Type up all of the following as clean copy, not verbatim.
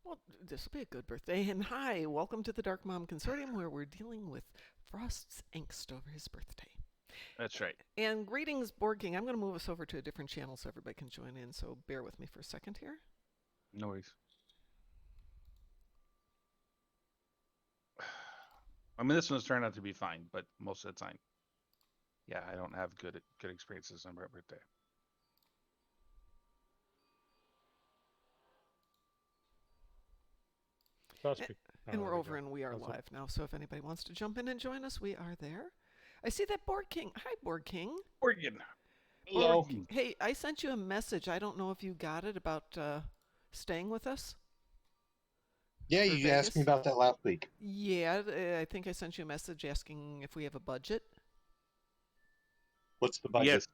Well, this will be a good birthday. And hi, welcome to the Darkmom Consortium, where we're dealing with Frost's angst over his birthday. That's right. And greetings, Board King. I'm going to move us over to a different channel so everybody can join in. So bear with me for a second here. No worries. I mean, this one's turned out to be fine, but most of the time, yeah, I don't have good experiences on my birthday. And we're over and we are live now. So if anybody wants to jump in and join us, we are there. I see that Board King. Hi, Board King. Oregon. Hello. Hey, I sent you a message. I don't know if you got it about staying with us. Yeah, you Vegas? asked me about that last week. Yeah, I think I sent you a message asking if we have a budget. What's the budget? Yes.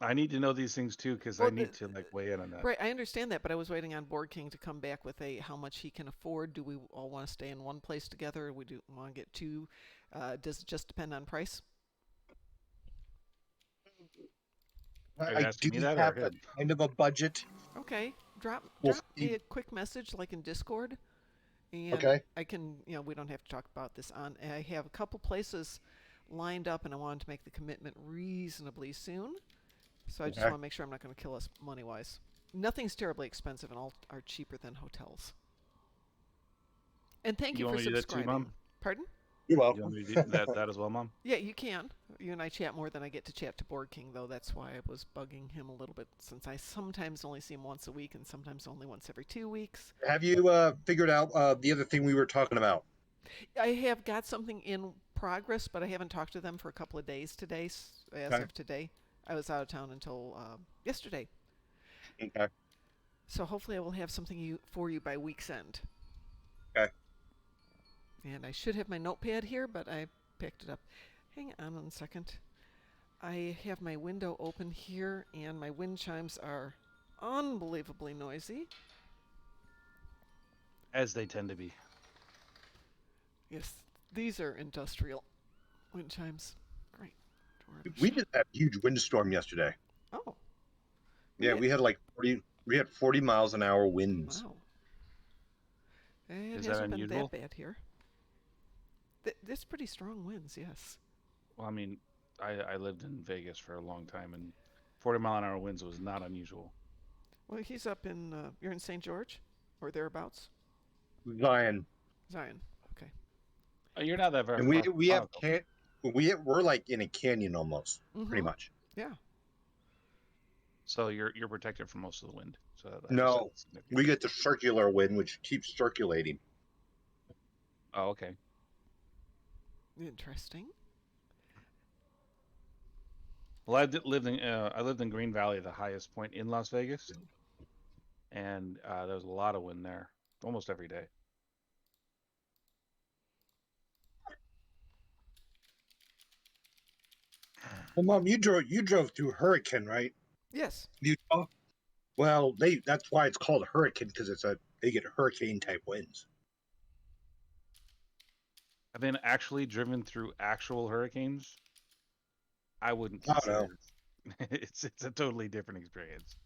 I need to know these things too because I need to weigh in on that. Right, I understand that, but I was waiting on Board King to come back with how much he can afford. Do we all want to stay in one place together? We do want to get two. Does it just depend on price? I do have a kind of a budget. Okay, drop me a quick message like in Discord, and okay. I can, we don't have to talk about this on. I have a couple places lined up, and I wanted to make the commitment reasonably soon. So I just want to make sure I'm not going to kill us money-wise. Nothing's terribly expensive, and all are cheaper than hotels. And thank you for subscribing. Too, Mom? Pardon? You're welcome. You want me to do that as well, Mom? Yeah, you can. You and I chat more than I get to chat to Board King, though. That's why I was bugging him a little bit, since I sometimes only see him once a week and sometimes only once every 2 weeks. Have you figured out the other thing we were talking about? I have got something in progress, but I haven't talked to them for a couple of days today, as of today. I was out of town until yesterday. Okay. So hopefully I will have something for you by week's end. Okay. And I should have my notepad here, but I picked it up. Hang on 1 second. I have my window open here, and my wind chimes are unbelievably noisy. As they tend to be. Yes, these are industrial wind chimes. Great. We just had a huge windstorm yesterday. Oh. Yeah, we had like 40 miles an hour winds. Wow. It hasn't been that bad here. There's pretty strong winds, yes. Well, I mean, I lived in Vegas for a long time, and 40-mile-an-hour winds was not unusual. Well, he's up in, you're in St. George? Or thereabouts? Zion. Okay. Oh, you're not that very far. And we have we're like in a canyon almost, pretty much. Yeah. So you're protected from most of the wind. So no, we get the circular wind, which keeps circulating. Oh, okay. Interesting. Well, I lived in Green Valley, the highest point in Las Vegas, and there was a lot of wind there, almost every day. Well, Mom, you drove through Hurricane, right? Yes. Utah. Well, that's why it's called a hurricane, because they get hurricane type winds. I've been actually driven through actual hurricanes. I wouldn't. No. It's a totally different experience.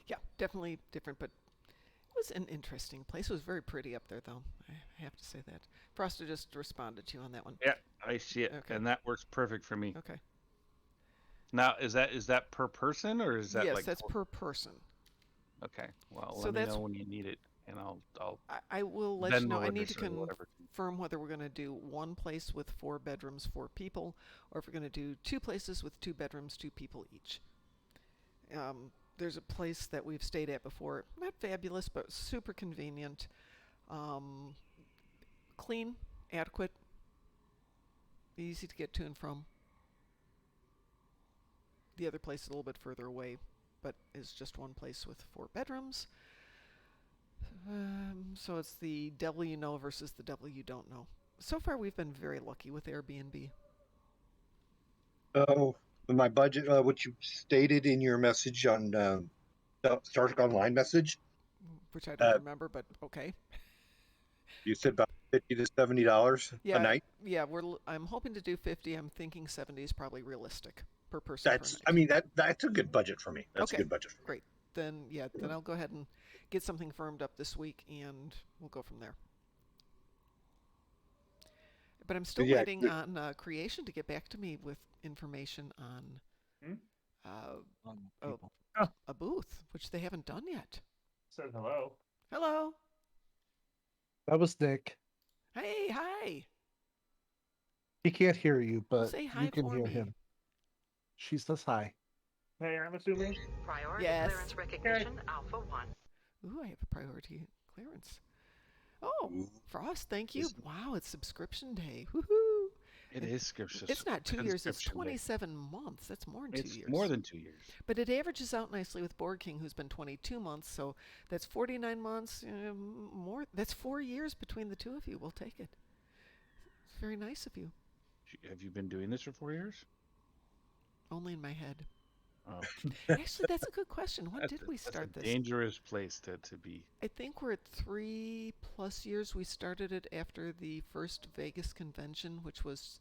Yeah, definitely different, but it was an interesting place. It was very pretty up there, though. I have to say that. Frosta just responded to you on that one. Yeah, I see it, and that works perfect for me. Okay. Now, is that per person, or is that yes, that's per person. Okay. Well, let me know when you need it, and I will let you know. I need to confirm whether we're going to do one place with 4 bedrooms, 4 people, or if we're going to do 2 places with 2 bedrooms, 2 people each. There's a place that we've stayed at before. Not fabulous, but super convenient. Clean, adequate, easy to get to and from. The other place is a little bit further away, but is just one place with 4 bedrooms. So it's the devil you know versus the devil you don't know. So far, we've been very lucky with Airbnb. Oh, my budget, what you stated in your message on the Star Trek Online message, which I don't remember, but okay. You said about $50 to $70 a night. Yeah, I'm hoping to do 50. I'm thinking 70 is probably realistic per person. That's a good budget for me. That's a good budget for me. Great. then I'll go ahead and get something firmed up this week, and we'll go from there. But I'm still waiting on Creation to get back to me with information on a booth, which they haven't done yet. Said hello. Hello. That was Nick. Hey, hi. He can't hear you, but say hi you can for hear me. him. She says hi. Hey, I'm assuming. Priority Yes. clearance recognition, Alpha 1. Ooh, I have a priority clearance. Oh, Frost, thank you. Wow, it's subscription day. Woohoo! It is subscription. It's not 2 years, it's Conscription day. 27 months. That's more than 2 years. It's more than 2 years. But it averages out nicely with Board King, who's been 22 months, so that's 49 months. More. That's 4 years between the two of you. We'll take it. It's very nice of you. Have you been doing this for 4 years? Only in my head. Oh. Actually, that's a good question. When did we start that's a this? dangerous place to be. I think we're at 3+ years. We started it after the first Vegas convention, which was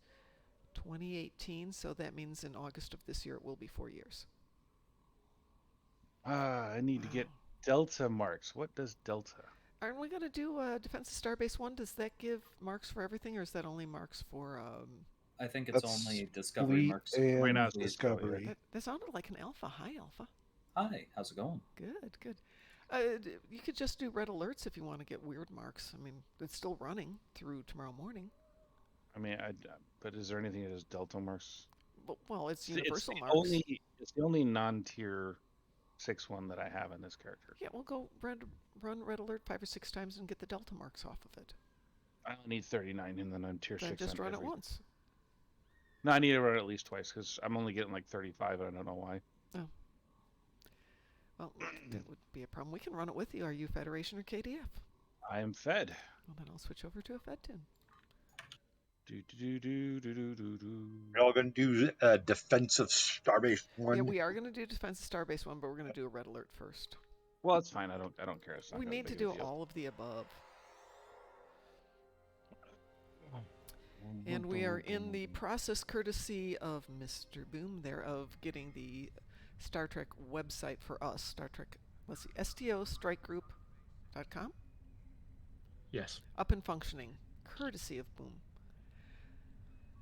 2018. So that means in August of this year, it will be 4 years. I need to get Delta marks. What does Delta? Aren't we going to do Defense of Starbase 1? Does that give marks for everything, or is that only marks for... I think it's That's only Discovery Fleet marks. and Why not Discovery. That sounded like an alpha. Hi, Alpha. Hi, how's it going? Good, good. You could just do red alerts if you want to get weird marks. I mean, it's still running through tomorrow morning. I mean, but is there anything that has Delta marks? Well, it's universal the marks. It's the only non-tier 6 one that I have in this character. Yeah, we'll go run red alert 5 or 6 times and get the delta marks off of it. I only need 39 and then I'm tier Then 6. just on run it every- once. No, I need to run it at least twice because I'm only getting like 35 and I don't know why. Well, that would be a problem. We can run it with you. Are you Federation or KDF? I am fed. Well, then I'll switch over to a Fed tin. We're all going to do Defense of Starbase 1. Yeah, we are going to do Defense of Starbase 1, but we're going to do a red alert first. Well, it's fine. I don't care. It's not We that need to big of do a deal. all of the above. And we are in the process, courtesy of Mr. Boom there, of getting the Star Trek website for us. Star Trek, let's see, stostrikgroup.com? Yes. Up and functioning, courtesy of Boom.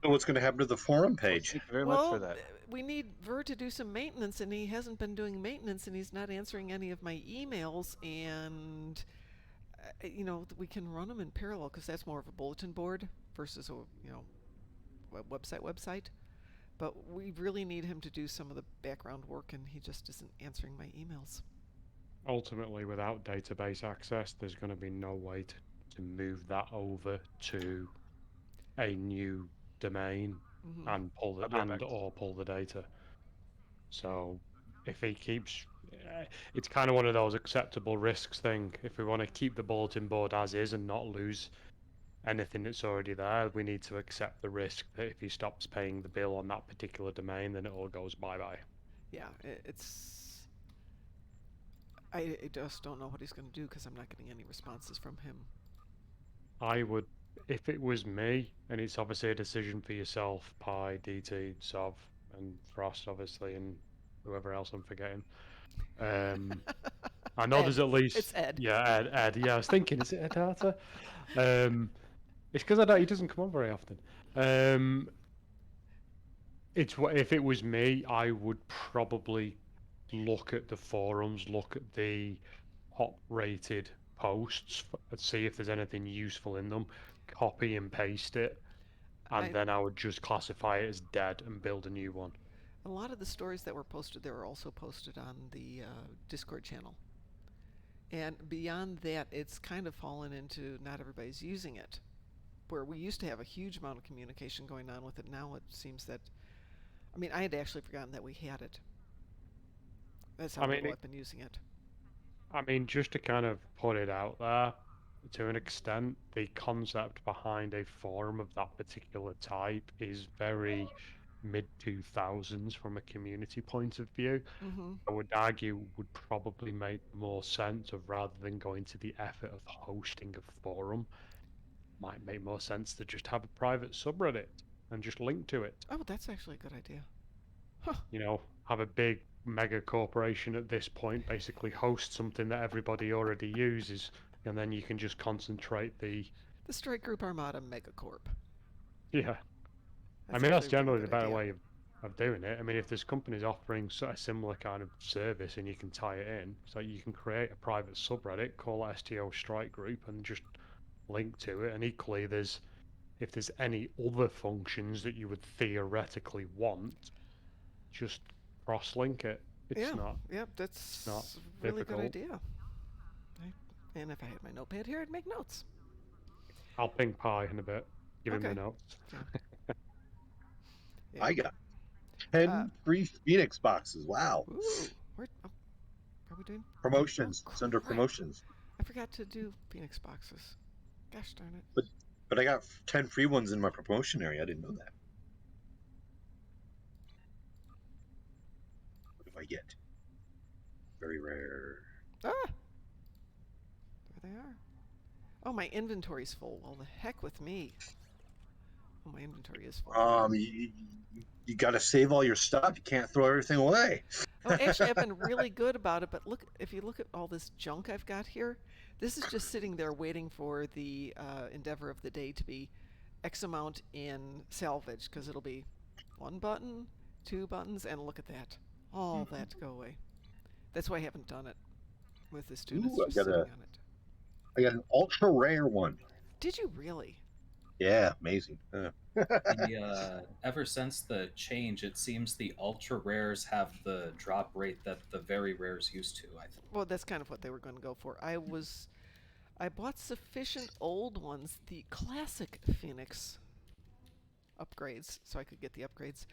So what's going to happen to the forum page? Thank you very much for that. We need Ver to do some maintenance, and he hasn't been doing maintenance, and he's not answering any of my emails, and we can run them in parallel because that's more of a bulletin board versus a website. But we really need him to do some of the background work, and he just isn't answering my emails. Ultimately, without database access, there's going to be no way to move that over to a new domain and pull the data. So if he keeps, it's kind of one of those acceptable risks thing. If we want to keep the bulletin board as is and not lose anything that's already there, we need to accept the risk that if he stops paying the bill on that particular domain, then it all goes bye-bye. Yeah, I just don't know what he's going to do because I'm not getting any responses from him. I would, if it was me, and it's obviously a decision for yourself, Pi, DT, Sov, and Frost, obviously, and whoever else I'm forgetting. I know Ed. there's at least... It's Ed. Yeah, Ed. Yeah, I was thinking, is it Ed Arter? It's because he doesn't come on very often. If it was me, I would probably look at the forums, look at the hot-rated posts, and see if there's anything useful in them, copy and paste it, and then I would just classify it as dead and build a new one. A lot of the stories that were posted there are also posted on the Discord channel. And beyond that, it's kind of fallen into not everybody's using it. Where we used to have a huge amount of communication going on with it, now it seems that... I mean, I had actually forgotten that we had it. That's how little I've been using it. I mean, just to kind of put it out there, to an extent, the concept behind a forum of that particular type is very mid-2000s from a community point of view. I would argue would probably make more sense of, rather than going to the effort of hosting a forum, might make more sense to just have a private subreddit and just link to it. Oh, that's actually a good idea. You know, have a big mega corporation at this point basically host something that everybody already uses, and then you can just concentrate the Strike Group Armada Megacorp. Yeah. I mean, that's generally the better way of doing it. I mean, if there's companies offering a similar kind of service and you can tie it in, so you can create a private subreddit, call it STO Strike Group, and just link to it. And equally, if there's any other functions that you would theoretically want, just cross-link it. It's not. Yep, that's not a really difficult. good idea. And if I had my notepad here, I'd make notes. I'll ping Pi in a bit. Give him the Okay. notes. Yeah. I got 10 free Phoenix boxes. Wow. Ooh, are we doing Promotions. Oh, It's under crap. promotions. I forgot to do Phoenix boxes. Gosh darn it. But I got 10 free ones in my promotion area. I didn't know that. What do I get? Very rare. Ah! There they are. Oh, my inventory's full. Well, the heck with me. Oh, my inventory is full. You got to save all your stuff. You can't throw everything away. Oh, actually, I've been really good about it, but look, if you look at all this junk I've got here, this is just sitting there waiting for the endeavor of the day to be X amount in salvage, because it'll be 1 button, 2 buttons, and look at that. All that to go away. That's why I haven't done it with this dude. It's just sitting on it. I got an ultra rare one. Did you really? Yeah, amazing. Ever since the change, it seems the ultra rares have the drop rate that the very rares used to, I think. Well, that's kind of what they were going to go for. I bought sufficient old ones, the classic Phoenix upgrades, so I could get the upgrades.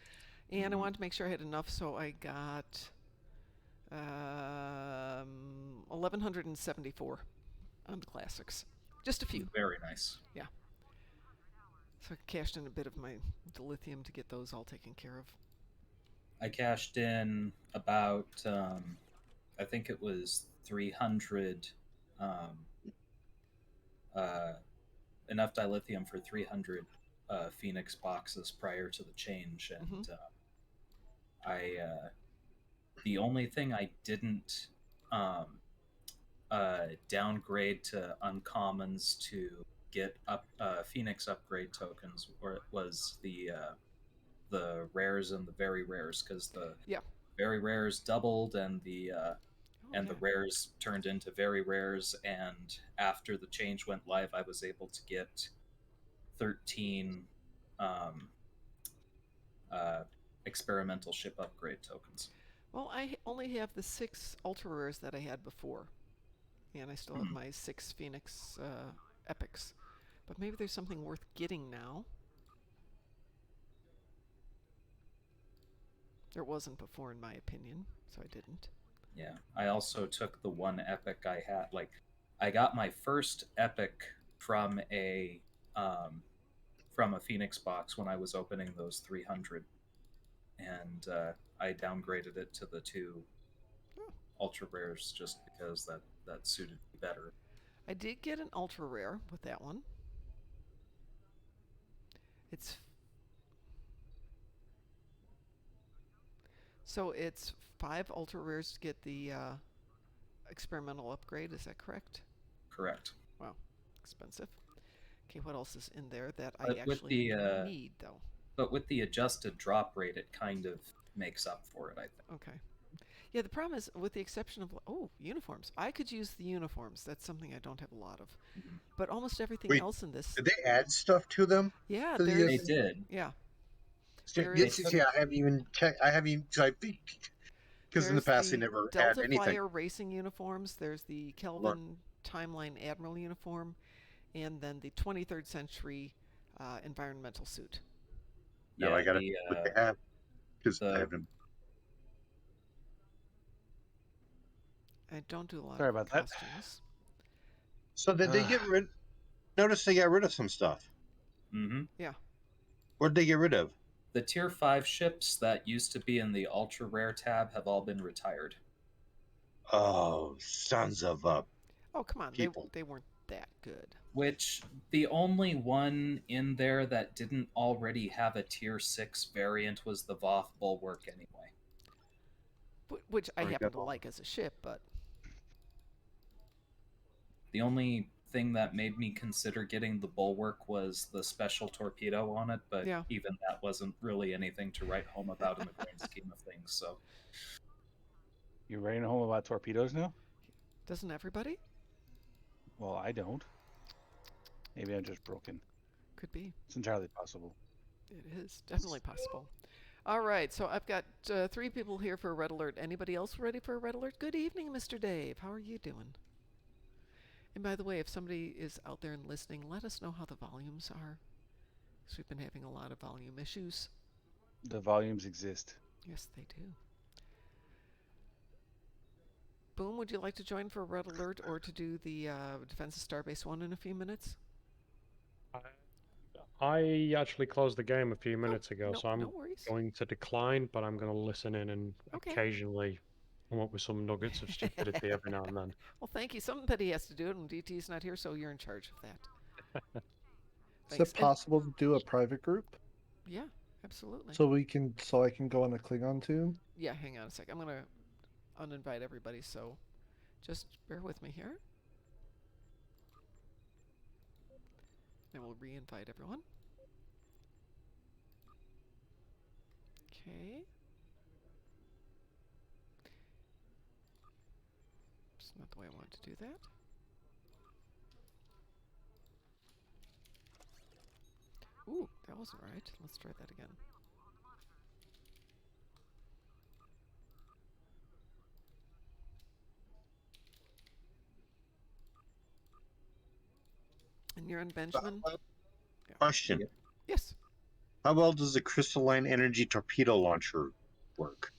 And I wanted to make sure I had enough, so I got 1,174 on the classics. Just a few. Very nice. Yeah. So I cashed in a bit of my dilithium to get those all taken care of. I cashed in about, I think it was 300, enough dilithium for 300 Phoenix boxes prior to the change, and the only thing I didn't downgrade to uncommons to get up Phoenix upgrade tokens was the rares and the very rares, because the very rares doubled and the rares turned into very rares, and after the change went live, I was able to get 13 experimental ship upgrade tokens. Well, I only have the 6 ultra rares that I had before, and I still have my 6 Phoenix epics. But maybe there's something worth getting now. There wasn't before, in my opinion, so I didn't. Yeah, I also took the 1 epic I had. Like, I got my first epic from a Phoenix box when I was opening those 300, and I downgraded it to the 2 ultra rares just because that suited me better. I did get an ultra rare with that one. It's 5 ultra rares to get the experimental upgrade. Is that correct? Correct. Wow, expensive. Okay, what else is in there that I actually need, though? But with the adjusted drop rate, it kind of makes up for it, I think. Okay. Yeah, the problem is, with the exception of uniforms. I could use the uniforms. That's something I don't have a lot of. But almost everything else in this. Did they add stuff to them? Yeah, they did. Yeah. Yeah, I haven't even checked. I think because in the past they never had Delta anything. Flyer racing uniforms. There's the Kelvin Timeline Admiral uniform, and then the 23rd century environmental suit. No, I got to what they have because I haven't. I don't do a lot Sorry of about that. costumes. So did they get rid? Notice they got rid of some stuff. Mm-hmm. Yeah. What did they get rid of? The Tier 5 ships that used to be in the Ultra Rare tab have all been retired. Oh, sons of Oh, come on. people. They weren't that good. Which the only one in there that didn't already have a tier 6 variant was the Voth Bulwark anyway. Which I happen to like as a ship, but... The only thing that made me consider getting the Bulwark was the special torpedo on it, but even that wasn't really anything to write home about in the grand scheme of things, so... You're writing home about torpedoes now? Doesn't everybody? Well, I don't. Maybe I'm just broken. Could be. It's entirely possible. It is definitely possible. All right, so I've got 3 people here for a red alert. Anybody else ready for a red alert? Good evening, Mr. Dave. How are you doing? And by the way, if somebody is out there and listening, let us know how the volumes are. Because we've been having a lot of volume issues. The volumes exist. Yes, they do. Boom, would you like to join for a red alert or to do the Defense of Starbase 1 in a few minutes? I actually closed the game a few minutes ago, so I'm no worries. going to decline, but I'm going to listen in and occasionally come up with some nuggets of stupidity every now and then. Well, thank you. Somebody has to do it, and DT's not here, so you're in charge of that. Is it possible to do a private group? Yeah, absolutely. So I can go on a Klingon tune? Yeah, hang on a sec. I'm going to uninvite everybody, so just bear with me here. And we'll re-invite everyone. Okay. It's not the way I wanted to do that. Ooh, that wasn't right. Let's try that again. And you're on Benjamin? Question. Yes. How well does the crystalline energy torpedo launcher work?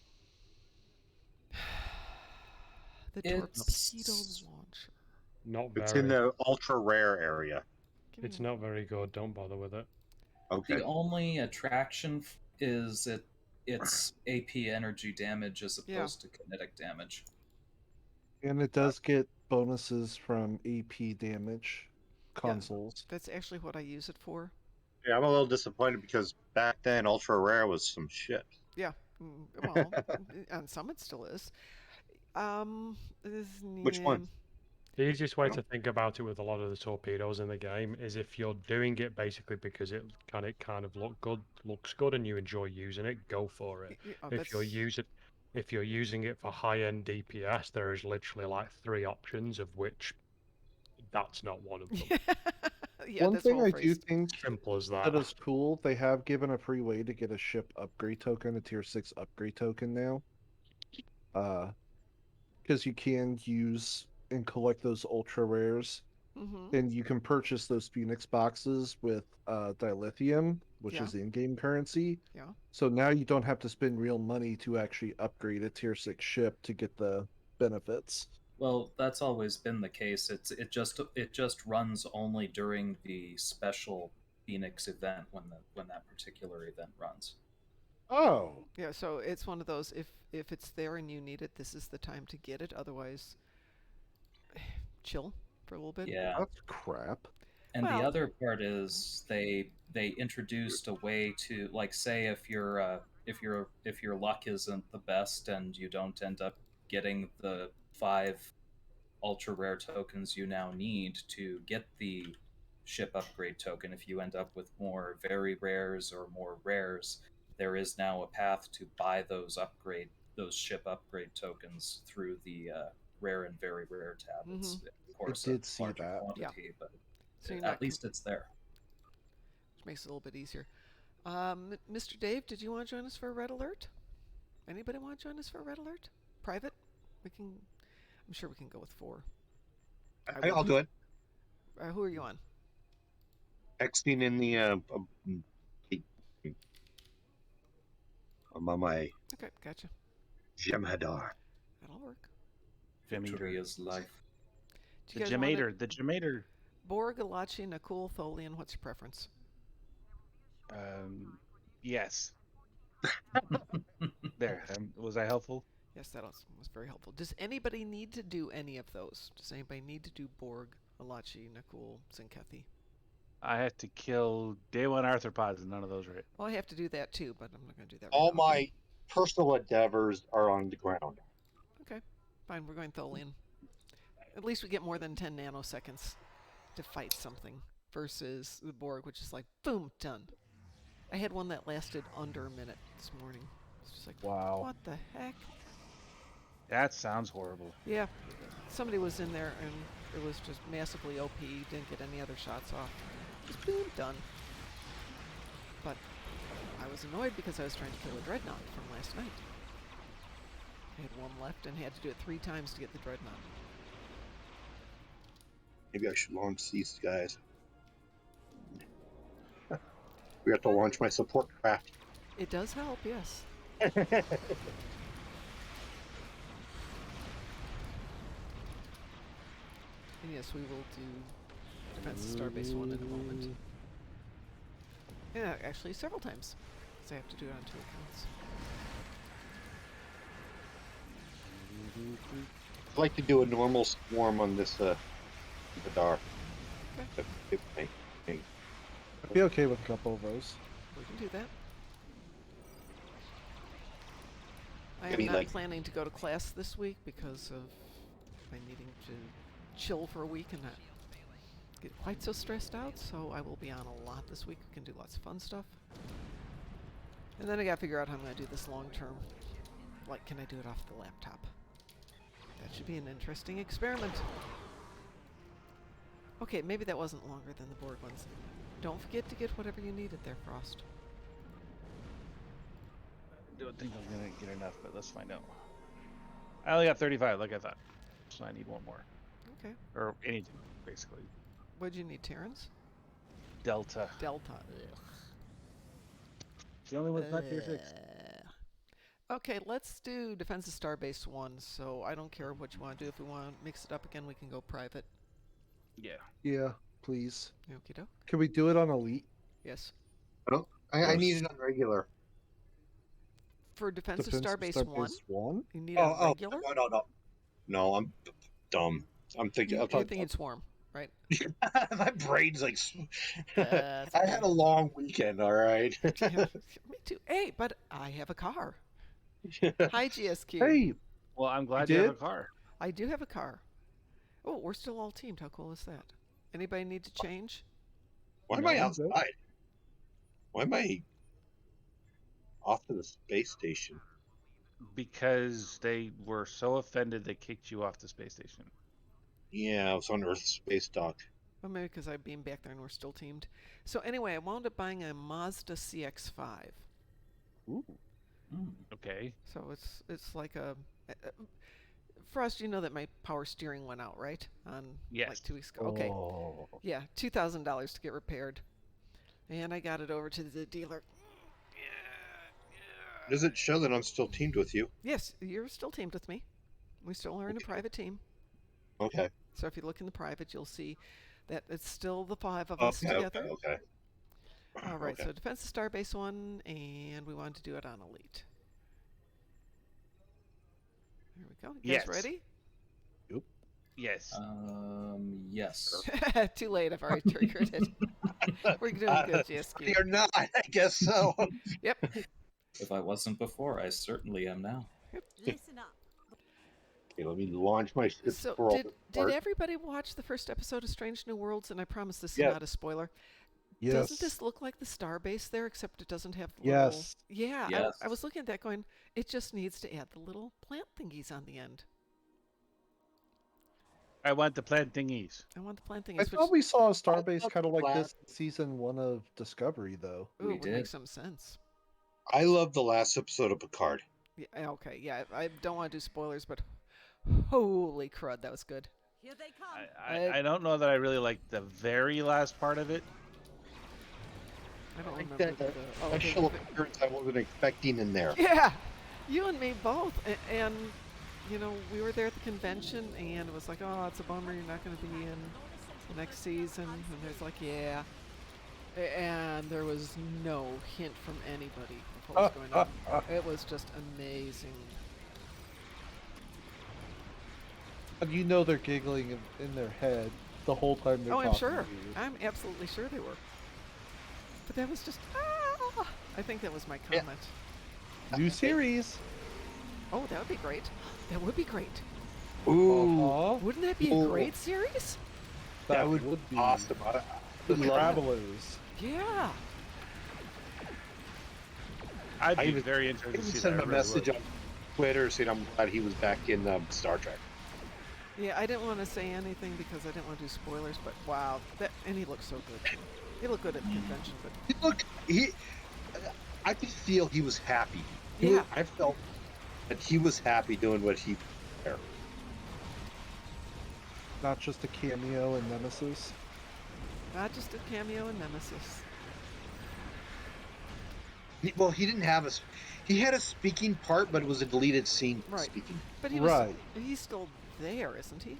The torpedo launcher. Not very. It's in the ultra rare area. It's not very good. Don't bother with it. Okay. The only attraction is its AP energy damage as opposed to kinetic damage. And it does get bonuses from AP damage consoles. Yeah, that's actually what I use it for. Yeah, I'm a little disappointed because back then ultra rare was some shit. Yeah, well, on some it still is. Which one? The easiest way to think about it with a lot of the torpedoes in the game is if you're doing it basically because it kind of looks good and you enjoy using it, go for it. If you're using it for high-end DPS, there is literally like 3 options, of which that's not one of them. Yeah, one thing I do think simple as that is cool, they have given a free way to get a ship upgrade token, a tier 6 upgrade token now. Because you can use and collect those ultra rares, and you can purchase those Phoenix boxes with dilithium, which is in-game currency. Yeah. So now you don't have to spend real money to actually upgrade a tier 6 ship to get the benefits. Well, that's always been the case. It just runs only during the special Phoenix event when that particular event runs. Oh. Yeah, so it's one of those, if it's there and you need it, this is the time to get it. Otherwise, chill for a little bit. Yeah. That's crap. And the other part is they introduced a way to, like, say if your luck isn't the best and you don't end up getting the 5 ultra rare tokens you now need to get the ship upgrade token, if you end up with more very rares or more rares, there is now a path to buy those ship upgrade tokens through the rare and very rare tab. It's, of course, I did see larger that. quantity, but so at least it's there. Which makes it a little bit easier. Mr. Dave, did you want to join us for a red alert? Anybody want to join us for a red alert? Private? I'm sure we can go with 4. I'll do it. Who are you on? Texting in the I'm on my Okay, gotcha. Jem'Hadar. That'll work. Victory is life. The Gemator. Borg, Alachi, Nakul, Tholian, what's your preference? Yes. There. Was I helpful? Yes, that was very helpful. Does anybody need to do any of those? Does anybody need to do Borg, Alachi, Nakul, Zinkethi. I have to kill day one arthropods, and none of those right. Well, I have to do that too, but I'm not going to do that. All right now. my personal endeavors are on the ground. Okay, fine. We're going Tholian. At least we get more than 10 nanoseconds to fight something versus the Borg, which is like boom, done. I had one that lasted under a minute this morning. It's just like, wow, what the heck? That sounds horrible. Yeah, somebody was in there and it was just massively OP. Didn't get any other shots off. Just boom, done. But I was annoyed because I was trying to kill a dreadnought from last night. I had one left and had to do it 3 times to get the dreadnought. Maybe I should launch these guys. We have to launch my support craft. It does help, yes. And yes, we will do Defense of Starbase 1 in a moment. Yeah, actually several times, because I have to do it on 2 accounts. I'd like to do a normal swarm on this Vidar. Okay. I'd be okay with a couple of those. We can do that. I am not planning to go to class this week because of my needing to chill for a week and not get quite so stressed out, so I will be on a lot this week. We can do lots of fun stuff. And then I gotta figure out how I'm gonna do this long term. Like, can I do it off the laptop? That should be an interesting experiment. Okay, maybe that wasn't longer than the Borg ones. Don't forget to get whatever you needed there, Frost. I don't think I'm gonna get enough, but let's find out. I only got 35, like I thought, so I need one more. Okay. Or anything, basically. What'd you need, Terrans? Delta. Delta. Ugh. The only one's not tier 6. Okay, let's do Defense of Starbase 1, so I don't care what you want to do. If we want to mix it up again, we can go private. Yeah. Yeah, please. Okie doke. Can we do it on Elite? Yes. I need it on regular. For Defense of Starbase 1? You need a regular? No, I'm dumb. I'm thinking. You're thinking Swarm, right? My brain's like. I had a long weekend, all right? Me too. Hey, but I have a car. Hi, GSQ. Hey. Well, I'm glad you have a car. I do have a car. Oh, we're still all teamed. How cool is that? Anybody need to change? Why am I outside? Why am I off to the space station? Because they were so offended they kicked you off the space station. Yeah, I was on Earth's space dock. Well, maybe because I beamed back there and we're still teamed. So anyway, I wound up buying a Mazda CX-5. Ooh. Okay. So it's like a Frost, you know that my power steering went out, right? On like 2 weeks ago. Okay. Oh. Yeah, $2,000 to get repaired. And I got it over to the dealer. Does it show that I'm still teamed with you? Yes, you're still teamed with me. We still are in a private team. Okay. So if you look in the private, you'll see that it's still the 5 of us together. Okay. All right, so Defense of Starbase 1, and we wanted to do it on Elite. There we go. You guys ready? Yep. Yes. Yes. Too late. I've already triggered it. We're doing good, GSQ. You're not. I guess so. Yep. If I wasn't before, I certainly am now. Yep. Listen up. Okay, let me launch my ship. So did everybody watch the first episode of Strange New Worlds? And I promise this is not a spoiler. Yes. Doesn't this look like the Starbase there, except it doesn't have the Yes. little... Yeah, Yes. I was looking at that going, it just needs to add the little plant thingies on the end. I want the plant thingies. I want the plant thingies. I thought we saw a Starbase kind of like this in season 1 of Discovery, though. Ooh, We it would did. make some sense. I love the last episode of Picard. Yeah, okay, yeah, I don't want to do spoilers, but holy crud, that was good. Here they come. I don't know that I really like the very last part of it. I don't remember That special appearance I wasn't expecting in there. Yeah, you and me both. And, you know, we were there at the convention, and it was like, oh, it's a bummer you're not going to be in the next season. And there's like, yeah. And there was no hint from anybody of what was going on. It was just amazing. And you know they're giggling in their head the whole time they're talking. I'm sure. I'm absolutely sure they were. But that was just, I think that was my comment. Yeah. New series. Oh, that would be great. That would be great. Ooh. Wouldn't that be a great series? That would be awesome. The Travelers. Yeah. I'd be very interested to see send that. him a message on Twitter saying I'm glad he was back in Star Trek. Yeah, I didn't want to say anything because I didn't want to do spoilers, but wow, and he looked so good too. He looked good at the convention, but I could feel he was happy. Yeah. I felt that he was happy doing what he there. Not just a cameo in Nemesis. Not just a cameo in Nemesis. Well, he didn't have he had a speaking part, but it was a deleted scene. Right. Speaking. But he's still there, isn't he?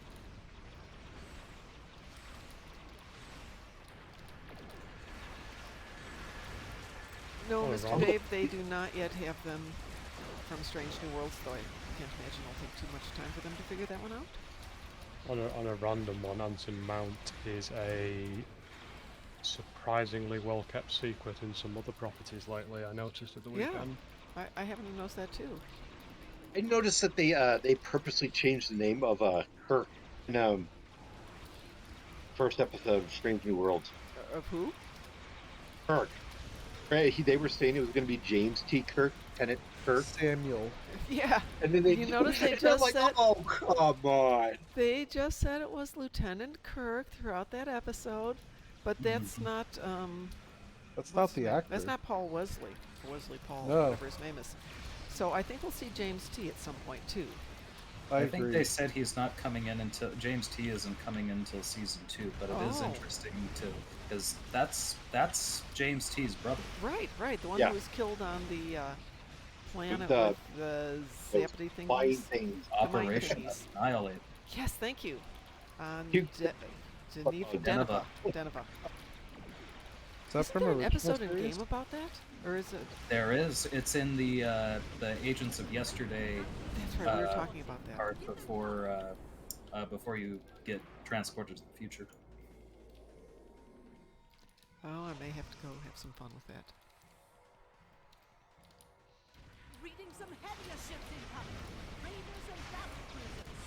No, Mr. Dave, they do not yet have them from Strange New Worlds, though I can't imagine it'll take too much time for them to figure that one out. On a random one, Anson Mount is a surprisingly well-kept secret in some other properties lately, I noticed at the weekend. Yeah, I haven't noticed that too. I noticed that they purposely changed the name of Kirk in first episode of Strange New Worlds. Of who? Kirk. They were saying it was going to be James T. Kirk, Lieutenant Kirk. Samuel. Yeah. And then you notice they just said, oh, come on. They just said it was Lieutenant Kirk throughout that episode, but that's not that's not the actor. That's not Paul Wesley. Wesley Paul, no. whatever his name is. So I think we'll see James T at some point too. I think they said he's not coming in until James T isn't coming in until season 2, but it is interesting too because that's James T's brother. Right, the one who was killed on the planet with the zappity thingies. Operation Annihilate. Yes, thank you. Deneva. Is there an episode in game about that, or is it? There is. It's in the Agents of Yesterday. That's right. We were talking about that part before you get transported to the future. Oh, I may have to go have some fun with that. Reading some heavier ships incoming. Raiders and battle cruisers.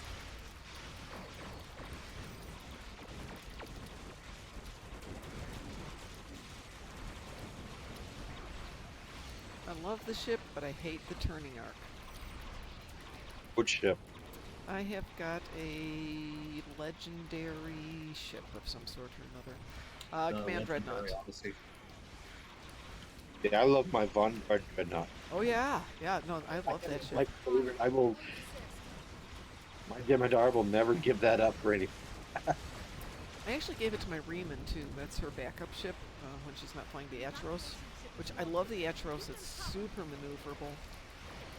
I love the ship, but I hate the turning arc. Which ship? I have got a legendary ship of some sort or another. Command Dreadnought. Yeah, I love my vondayil Dreadnought. Oh yeah, no, I love that ship. My Jemadar will never give that up for anything. I actually gave it to my Riemann too. That's her backup ship when she's not flying the Atros. Which I love the Atros. It's super maneuverable,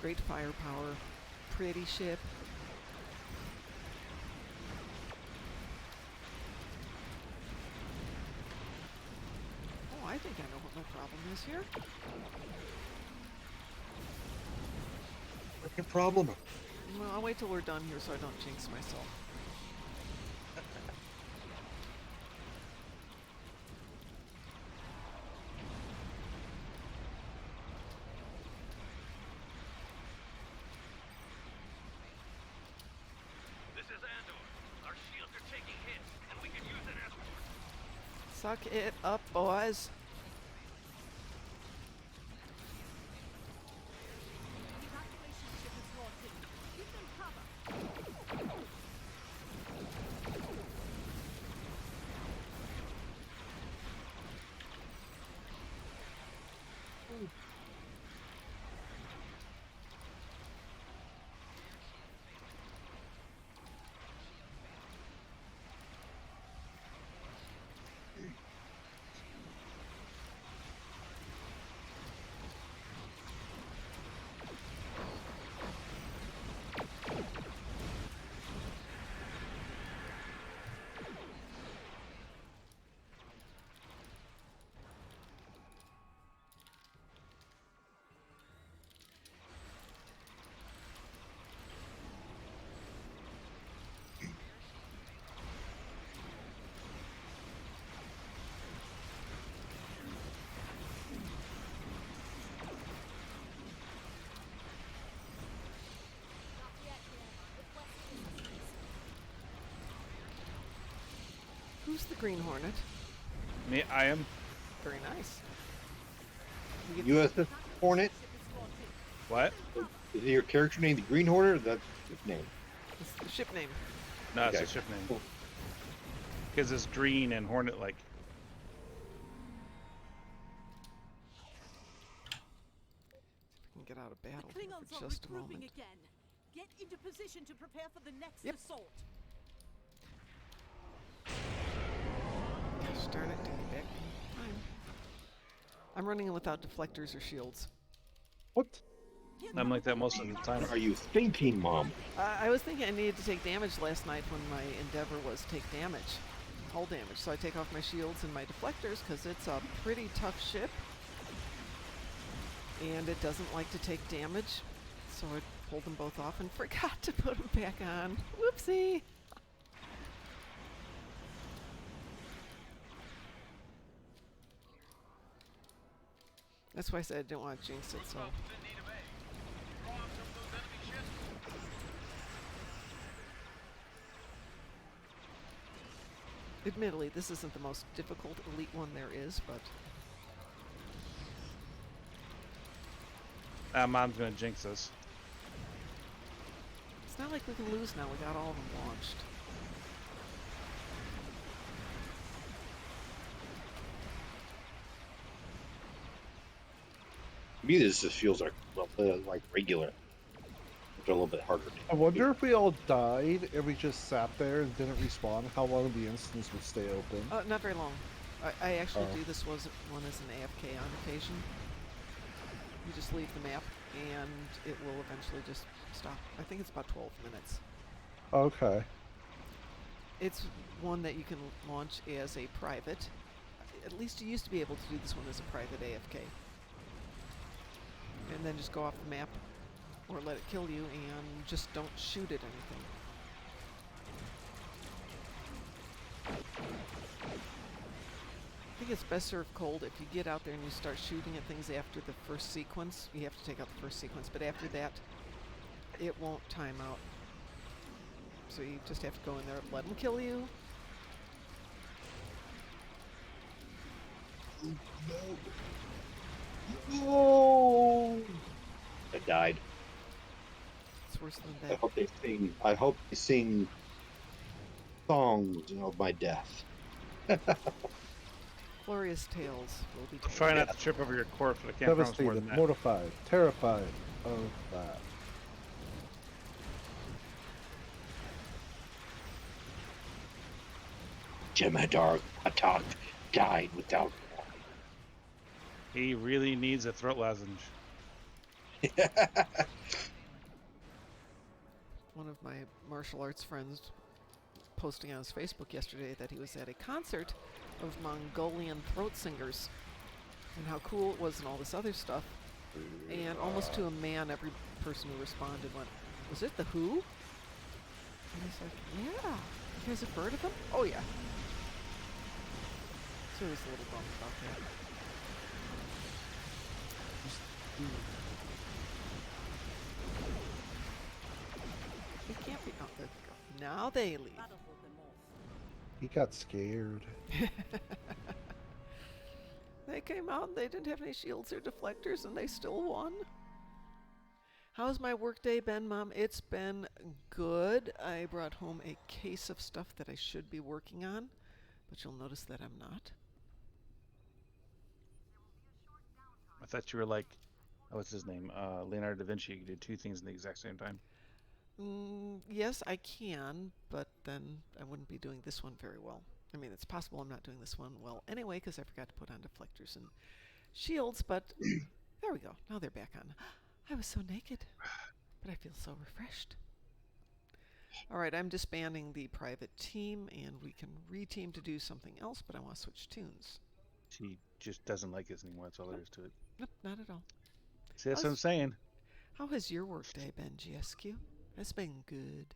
great firepower, pretty ship. Oh, I think I know what my problem is here. What's your problem? Well, I'll wait till we're done here so I don't jinx myself. Suck it up, boys. the Green Hornet? Me, I am. Very nice. USS Hornet? What? Is your character name the Green Hornet, or that's his name? It's the ship name. No, Okay. it's a ship name. Because it's green and hornet-like. Get out of battle The Klingons for are just a regrouping moment. again. Get into position to prepare for the next Yep. assault. Gosh darn it, take me back in time. I'm running without deflectors or shields. What? I'm like that most of the time. What are you thinking, Mom? I was thinking I needed to take damage last night when my endeavor was take damage. Hull damage. So I take off my shields and my deflectors because it's a pretty tough ship. And it doesn't like to take damage. So I pulled them both off and forgot to put them back on. Whoopsie! That's why I said I didn't want to jinx it, so... Admittedly, this isn't the most difficult elite one there is, but... Mom's gonna jinx us. It's not like we can lose now. We got all of them launched. To me, this just feels like regular. Which are a little bit harder. I wonder if we all died and we just sat there and didn't respawn, how long the instance would stay open. Not very long. I actually do this one as an AFK on occasion. You just leave the map and it will eventually just stop. I think it's about 12 minutes. Okay. It's one that you can launch as a private. At least you used to be able to do this one as a private AFK. And then just go off the map or let it kill you and just don't shoot at anything. I think it's best served cold. If you get out there and you start shooting at things after the first sequence, you have to take out the first sequence, but after that, it won't time out. So you just have to go in there and let them kill you. No! I died. It's worse than I that. hope they sing songs of my death. Glorious tales will be told. Try not to trip over your corpse, but I can't promise more than Devastated, that. mortified, terrified of that. JaziKatXoX died without He really needs a throat lozenge. One of my martial arts friends posting on his Facebook yesterday that he was at a concert of Mongolian throat singers and how cool it was and all this other stuff. And almost to a man, every person who responded went, "Was it the Who?" And he's like, "Yeah. You guys have heard of them?" "Oh, yeah." So he was a little bummed about that. It can't be. Oh, there we go. Now they leave. He got scared. They came out and they didn't have any shields or deflectors and they still won. How's my workday been, Mom? It's been good. I brought home a case of stuff that I should be working on, but you'll notice that I'm not. I thought you were like, what's his name? Leonardo da Vinci. You could do two things at the exact same time. Yes, I can, but then I wouldn't be doing this one very well. I mean, it's possible I'm not doing this one well anyway because I forgot to put on deflectors and shields, but there we go. Now they're back on. I was so naked, but I feel so refreshed. All right, I'm disbanding the private team, and we can reteam to do something else, but I want to switch tunes. She just doesn't like us anymore. That's all there is to it. Nope, not at all. See, that's what I'm saying. How has your workday been, GSQ? It's been good.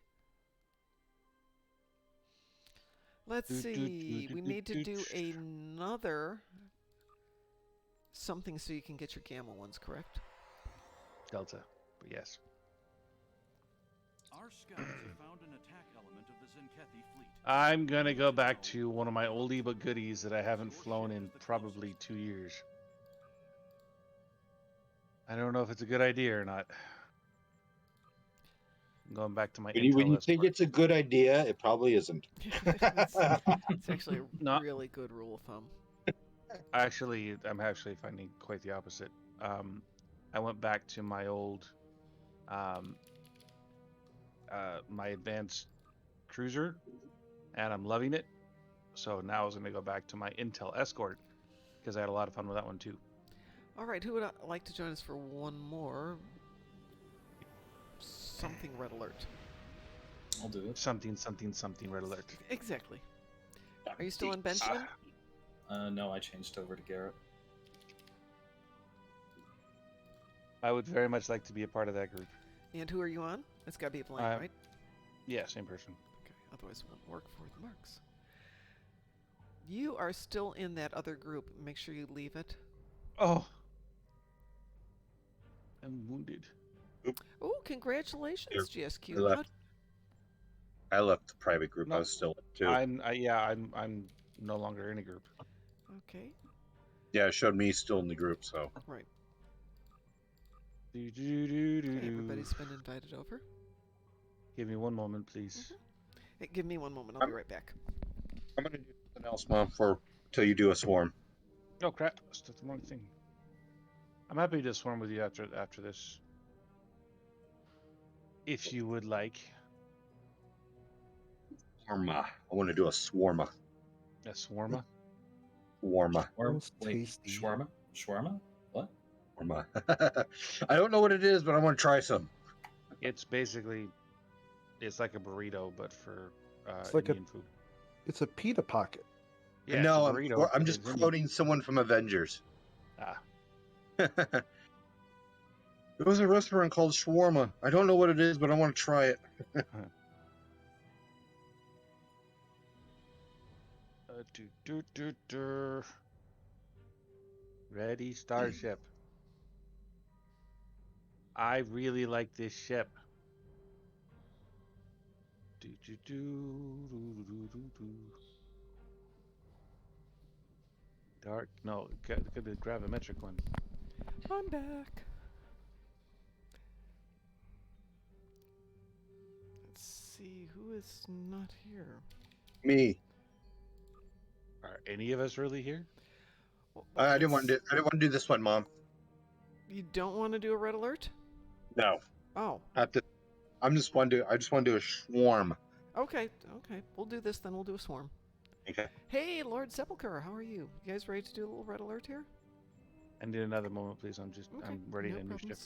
Let's see. We need to do another something so you can get your gamma ones, correct? Delta, but yes. Our scouts have found an attack element of the Zenkethi fleet. I'm gonna go back to one of my oldie but goodies that I haven't flown in probably 2 years. I don't know if it's a good idea or not. I'm going back to my When you think it's a good idea, it probably isn't. It's actually a really good rule of thumb. Actually, I'm actually finding quite the opposite. I went back to my old, my advanced cruiser, and I'm loving it. So now I was going to go back to my Intel Escort because I had a lot of fun with that one too. All right, who would like to join us for one more? Something red alert. I'll do it. Something red alert. Exactly. Are you still on Benjamin? No, I changed over to Garrett. I would very much like to be a part of that group. And who are you on? It's got to be a blank, right? Yeah, same person. Okay, otherwise it won't work for the marks. You are still in that other group. Make sure you leave it. Oh. I'm wounded. Oh, congratulations, GSQ. I left the private group. No, I was still in too. I'm no longer in a group. Okay. Yeah, it showed me still in the group, so. Right. Okay, everybody's been invited over. Give me one moment, please. Hey, give me one moment. I'll be right back. I'm going to do something else, Mom, till you do a swarm. Oh, crap. That's the wrong thing. I'm happy to swarm with you after this. If you would like. Swarma. I want to do a swarma. A swarma? Swarma. Wait, shawarma? Shawarma? What? Swarma. I don't know what it is, but I want to try some. It's basically, it's like a burrito, but for Indian food. It's a pita pocket. Yeah, no, burrito, I'm just quoting someone from Avengers. There was a restaurant called Shawarma. I don't know what it is, but I want to try it. Ready, starship. I really like this ship. No, get the gravimetric one. I'm back. Let's see who is not here. Me. Are any of us really here? Well, I didn't want to do this one, Mom. You don't want to do a red alert? No. Oh. I just want to do a swarm. Okay. We'll do this then. We'll do a swarm. Okay. Hey, Lord Sepulchre, how are you? You guys ready to do a little red alert here? I need another moment, please. I'm ready to new ship.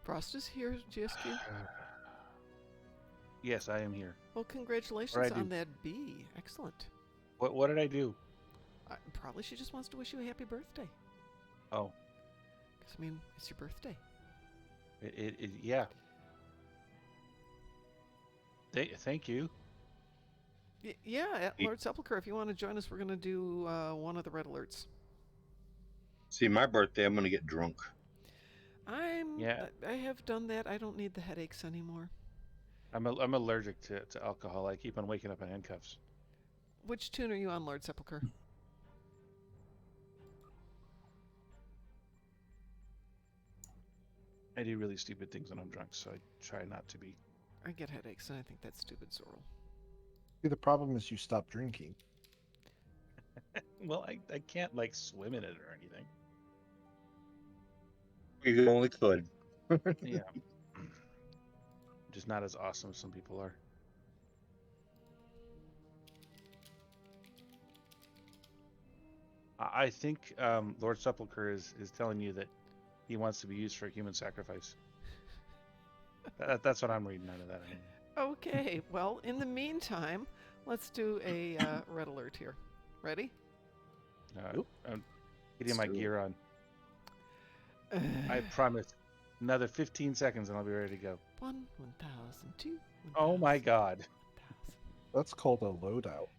Frost is here, GSQ. Yes, I am here. Well, congratulations on that B. Excellent. What did I do? Probably she just wants to wish you a happy birthday. Oh. Because, I mean, it's your birthday. Yeah. Thank you. Yeah, Lord Sepulchre, if you want to join us, we're going to do one of the red alerts. See, my birthday, I'm going to get drunk. I have done that. I don't need the headaches anymore. I'm allergic to alcohol. I keep on waking up in handcuffs. Which tune are you on, Lord Sepulchre? I do really stupid things when I'm drunk, so I try not to be. I get headaches, and I think that's stupid, Zorro. See, the problem is you stop drinking. Well, I can't, like, swim in it or anything. You only could. Yeah. Just not as awesome as some people are. I think Lord Sepulchre is telling you that he wants to be used for human sacrifice. That's what I'm reading out of that. Okay, well, in the meantime, let's do a red alert here. Ready? I'm getting my gear on. I promise. Another 15 seconds and I'll be ready to go. 1,000, 2. Oh my God. 1,000. That's called a loadout.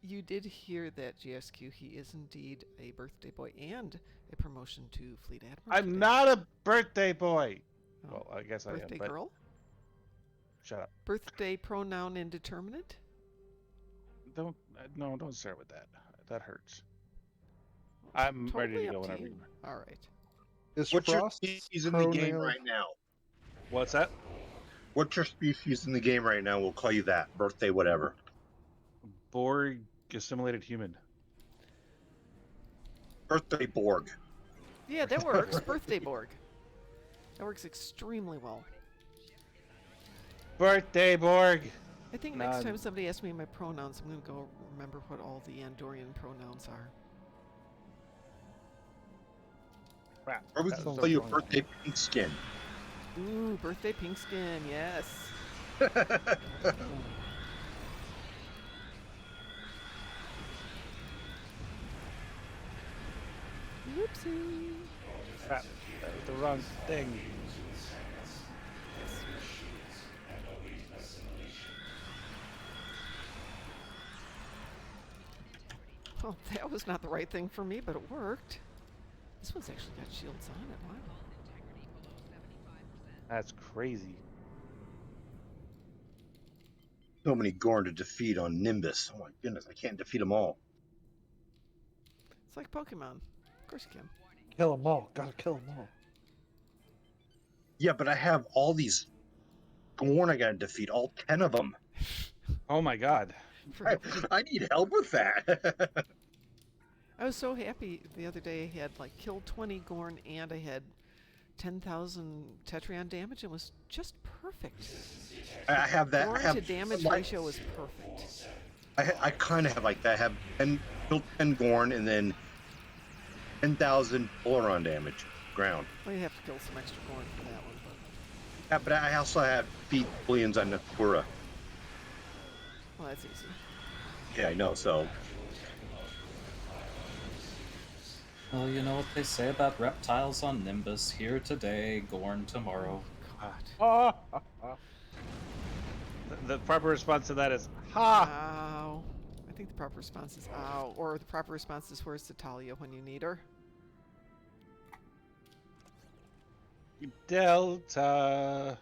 You did hear that, GSQ. He is indeed a birthday boy and a promotion to Fleet Admiral. I'm not a birthday boy. Oh, well, I guess I am. Birthday girl? Shut up. Birthday pronoun indeterminate? Don't start with that. That hurts. I'm totally ready to go whenever you. you are. All right. What's your species in the game right now? What's that? What's your species in the game right now? We'll call you that. Birthday, whatever. Borg assimilated human. Birthday Borg. Yeah, that works. Birthday Borg. That works extremely well. Birthday Borg. I think next time somebody asks me my pronouns, I'm going to go remember what all the Andorian pronouns are. Crap. Or we can call you Birthday Pink Skin. Ooh, Birthday Pink Skin, yes. Whoopsie. Crap. That was the wrong thing. Well, that was not the right thing for me, but it worked. This one's actually got shields on it. Wow. That's crazy. So many Gorn to defeat on Nimbus. Oh my goodness, I can't defeat them all. It's like Pokemon. Of course you can. Kill them all. Gotta kill them all. Yeah, but I have all these Gorn I gotta defeat, all 10 of them. Oh my god. I need help with that. I was so happy the other day. I had like killed 20 Gorn and I had 10,000 Tetrion damage. It was just perfect. I have that. Gorn to damage ratio was perfect. I kind of have like that. I have 10 Gorn and then 10,000 Polaron damage ground. Well, you have to kill some extra Gorn for that one. But... Yeah, but I also have beat billions on Nakura. Well, that's easy. Yeah, I know, so... Well, you know what they say about reptiles on Nimbus. Here today, Gorn tomorrow. God. The proper response to that is, ha! Ow. I think the proper response is ow. Or the proper response is, where's Talia when you need her? Delta.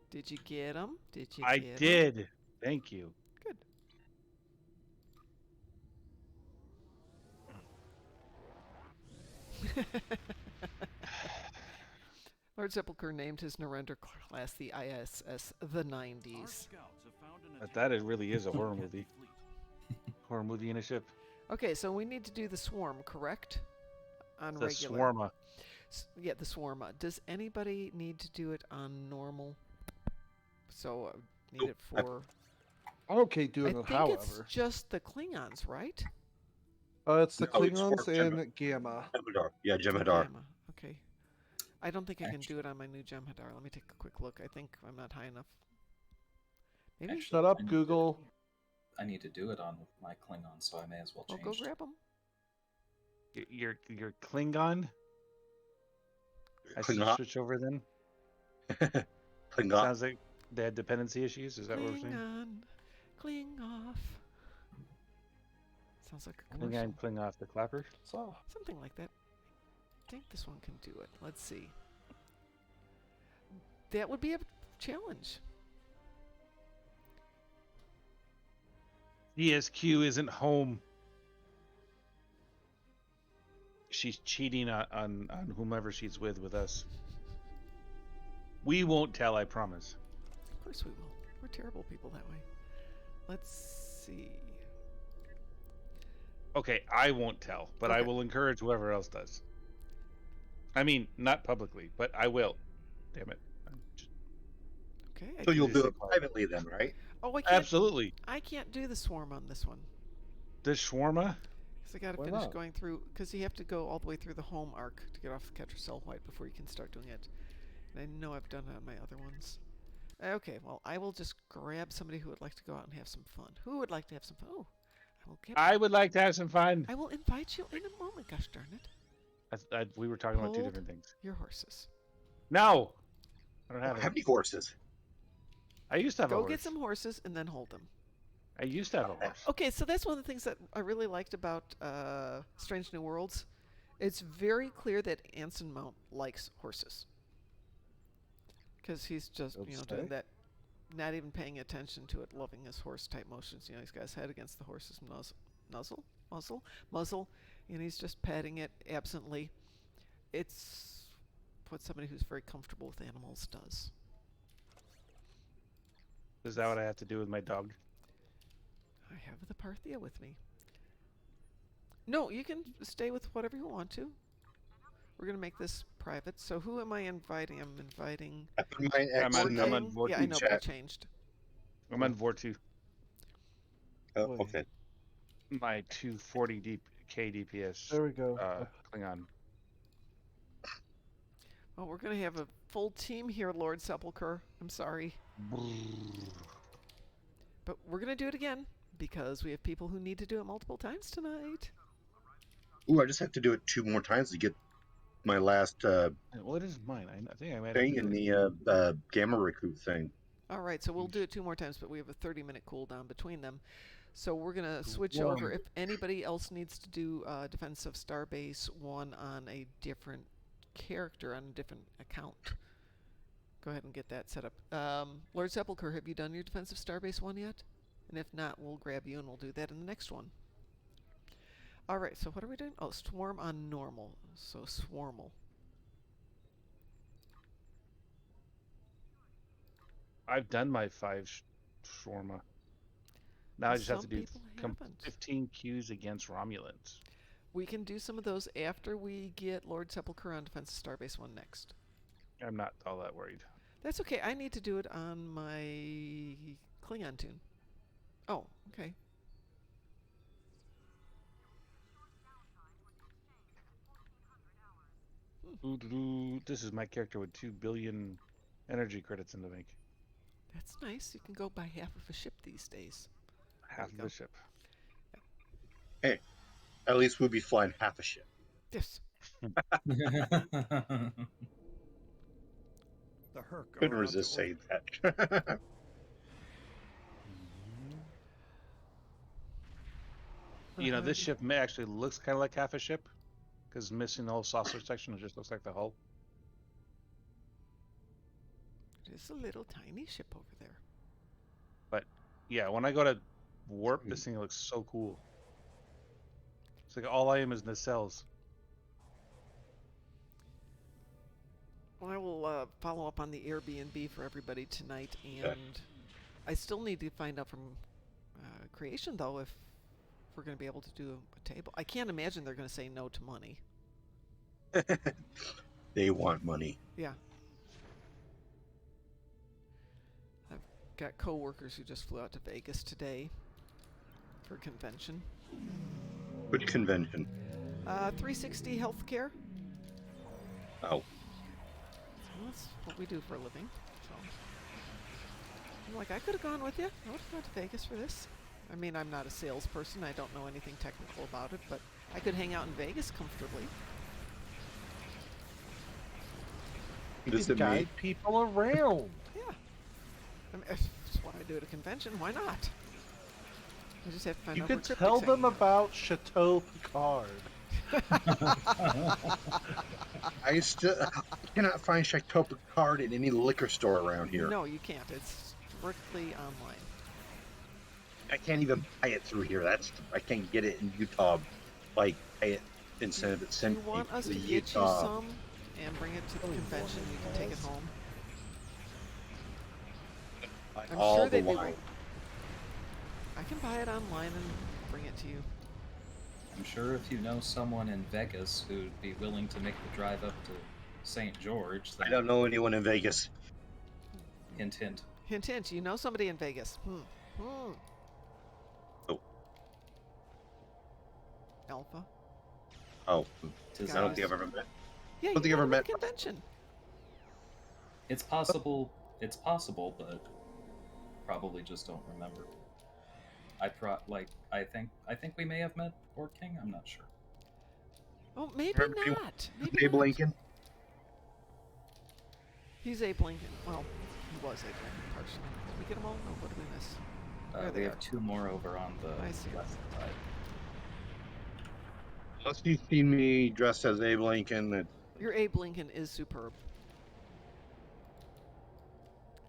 Did you get him? Did you I get did. Him? Thank you. Good. Lord Sepulchre named his Narendra class the ISS the 90s. But that really is a horror movie. Horror movie in a ship. Okay, so we need to do the swarm, correct? On the regular. Swarma. Yeah, the swarma. Does anybody need to do it on normal? So need it for... I'm okay doing it, however. I think it's just the Klingons, right? It's the Klingons and Gamma. Jem'Hadar. Yeah, Jem'Hadar. Gamma. Okay. I don't think I can do it on my new Jem'Hadar. Let me take a quick look. I think I'm not high enough. Maybe. Actually, shut up, Google. I need to do it on my Klingon, so I may as well change. Go grab them. Your Klingon? I should switch over then. Klingon. Sounds like they had dependency issues. Is that what we're saying? Kling off. Sounds like a commercial. Klingon, cling off the clapper. So something like that. I think this one can do it. Let's see. That would be a challenge. ESQ isn't home. She's cheating on whomever she's with us. We won't tell, I promise. Of course we will. We're terrible people that way. Let's see. Okay, I won't tell, but I will encourage whoever else does. I mean, not publicly, but I will. Damn it. Okay. So you'll do it privately then, right? Oh, I can't. Absolutely. I can't do the swarm on this one. The shawarma? Because I got to finish going through. Because you have to go all the way through the home arc to get off the Ketracel White before you can start doing it. And I know I've done it on my other ones. Okay, well, I will just grab somebody who would like to go out and have some fun. Who would like to have some fun? Oh, I would like to have some fun. I will invite you in a moment. Gosh darn it! We were talking about two different things. Your horses. No, I don't have any horses. I used to have a horse. Go get some horses and then hold them. I used to have a horse. Okay, so that's one of the things that I really liked about Strange New Worlds. It's very clear that Anson Mount likes horses. Because he's just, doing that, not even paying attention to it, loving his horse-type motions. He's got his head against the horse's muzzle, and he's just patting it absently. It's what somebody who's very comfortable with animals does. Is that what I have to do with my dog? I have the Parthia with me. No, you can stay with whatever you want to. We're going to make this private. So who am I inviting? I'm inviting... I'm on Vor2 Yeah, I know, but I changed. I'm on Vor2. Oh, okay. My 240 DPS. There we go. Klingon. Well, we're going to have a full team here, Lord Sepulchre. I'm sorry. But we're going to do it again, because we have people who need to do it multiple times tonight. Ooh, I just have to do it 2 more times to get my last well, it is mine. I think I might thing in the Gamma Recruit thing. All right, so we'll do it 2 more times, but we have a 30-minute cooldown between them. So we're going to switch over. If anybody else needs to do Defense of Starbase 1 on a different character, on a different account, go ahead and get that set up. Lord Sepulchre, have you done your Defense of Starbase 1 yet? And if not, we'll grab you and we'll do that in the next one. All right, so what are we doing? Oh, Swarm on normal. So Swarmal. I've done my 5 Shawarma. Now I just have to do 15 Qs against Romulans. We can do some of those after we get Lord Sepulchre on Defense of Starbase 1 next. I'm not all that worried. That's okay. I need to do it on my Klingon tune. Oh, okay. This is my character with 2 billion energy credits in the bank. That's nice. You can go buy half of a ship these days. Half of a ship. Hey, at least we'll be flying half a ship. Yes. Couldn't resist saying that. This ship actually looks kind of like half a ship, because missing the whole saucer section, it just looks like the hull. There's a little tiny ship over there. But yeah, when I go to warp, this thing looks so cool. It's like all I am is nacelles. Well, I will follow up on the Airbnb for everybody tonight, and I still need to find out from Creation, though, if we're going to be able to do a table. I can't imagine they're going to say no to money. They want money. Yeah. I've got co-workers who just flew out to Vegas today for a convention. Which convention? 360 Healthcare. Oh. So that's what we do for a living. So I'm like, I could have gone with you. I would have gone to Vegas for this. I mean, I'm not a salesperson. I don't know anything technical about it, but I could hang out in Vegas comfortably. You can guide people around. Yeah. I mean, that's what I do at a convention. Why not? I just have to find out. You can tell them about Chateau Picard. I cannot find Chateau Picard in any liquor store around here. No, you can't. It's strictly online. I can't even buy it through here. I can't get it in Utah. Like, pay it instead of it sent You want us to get Utah. you some and bring it to the convention? You can take it home. I'm all sure the they'd be. wine. I can buy it online and bring it to you. I'm sure if you know someone in Vegas who'd be willing to make the drive up to St. George, then... I don't know anyone in Vegas. Hint, hint. Hint, hint. You know somebody in Vegas. Oh. Alpha. Oh. I don't think I've ever met. Yeah, I don't think I've ever met. Convention. It's possible, but probably just don't remember. I think we may have met Fort King. I'm not sure. Oh, maybe not. Maybe Abe Lincoln. He's Abe Lincoln. Well, he was Abe Lincoln partially. Did we get them all? No, what did we miss? We have 2 more over on the west side. Unless you've seen me dressed as Abe Lincoln. Your Abe Lincoln is superb.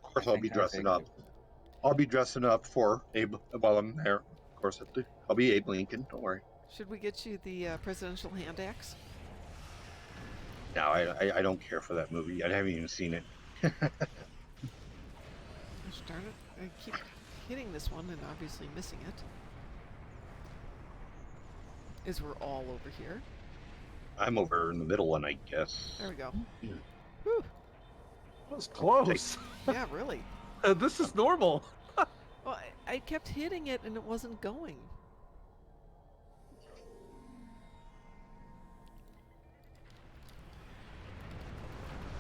Of course, I'll be dressing up. I'll be dressing up for Abe while I'm there. Of course, I'll be Abe Lincoln. Don't worry. Should we get you the presidential hand axe? No, I don't care for that movie. I haven't even seen it. Gosh darn it. I keep hitting this one and obviously missing it. Is we're all over here. I'm over in the middle one, I guess. There we go. Yeah. Whew. That was close. Yeah, really. This is normal. Well, I kept hitting it and it wasn't going.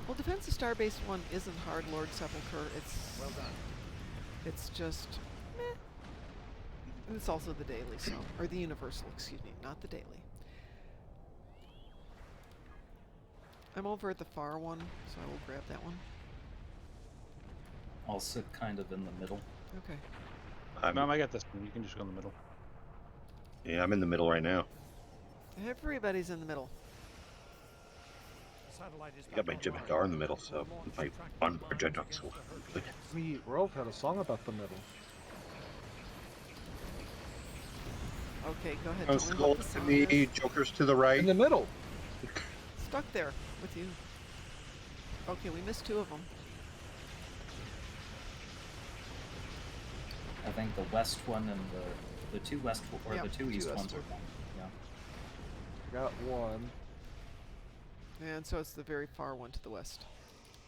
Well, Defense of Starbase 1 isn't hard, Lord Sepulchre. It's well done. It's just meh. And it's also the daily, so or the universal, excuse me, not the daily. I'm over at the far one, so I will grab that one. I'll sit kind of in the middle. Okay. Mom, I got this one. You can just go in the middle. Yeah, I'm in the middle right now. Everybody's in the middle. I got my Jimmy-Dar in the middle, so my on JaziKatXoX will good. We Rolf had a song about the middle. Okay, go ahead. Skull to me, Joker's to the right. In the middle. Stuck there with you. Okay, we missed 2 of them. I think the west one and the 2 west or the 2 east ones are done. Yeah. Got one. And so it's the very far one to the west.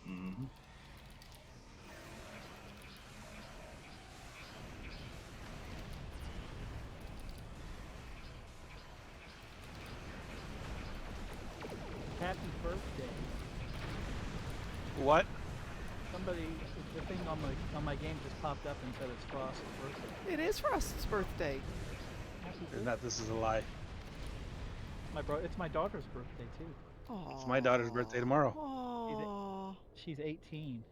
Mm-hmm. Happy birthday. What? Somebody, the thing on my game just popped up and said it's Frost's birthday. It is Frost's birthday. And that this is a lie. It's my daughter's birthday too. Aww. It's my daughter's birthday tomorrow. Aww. She's 18.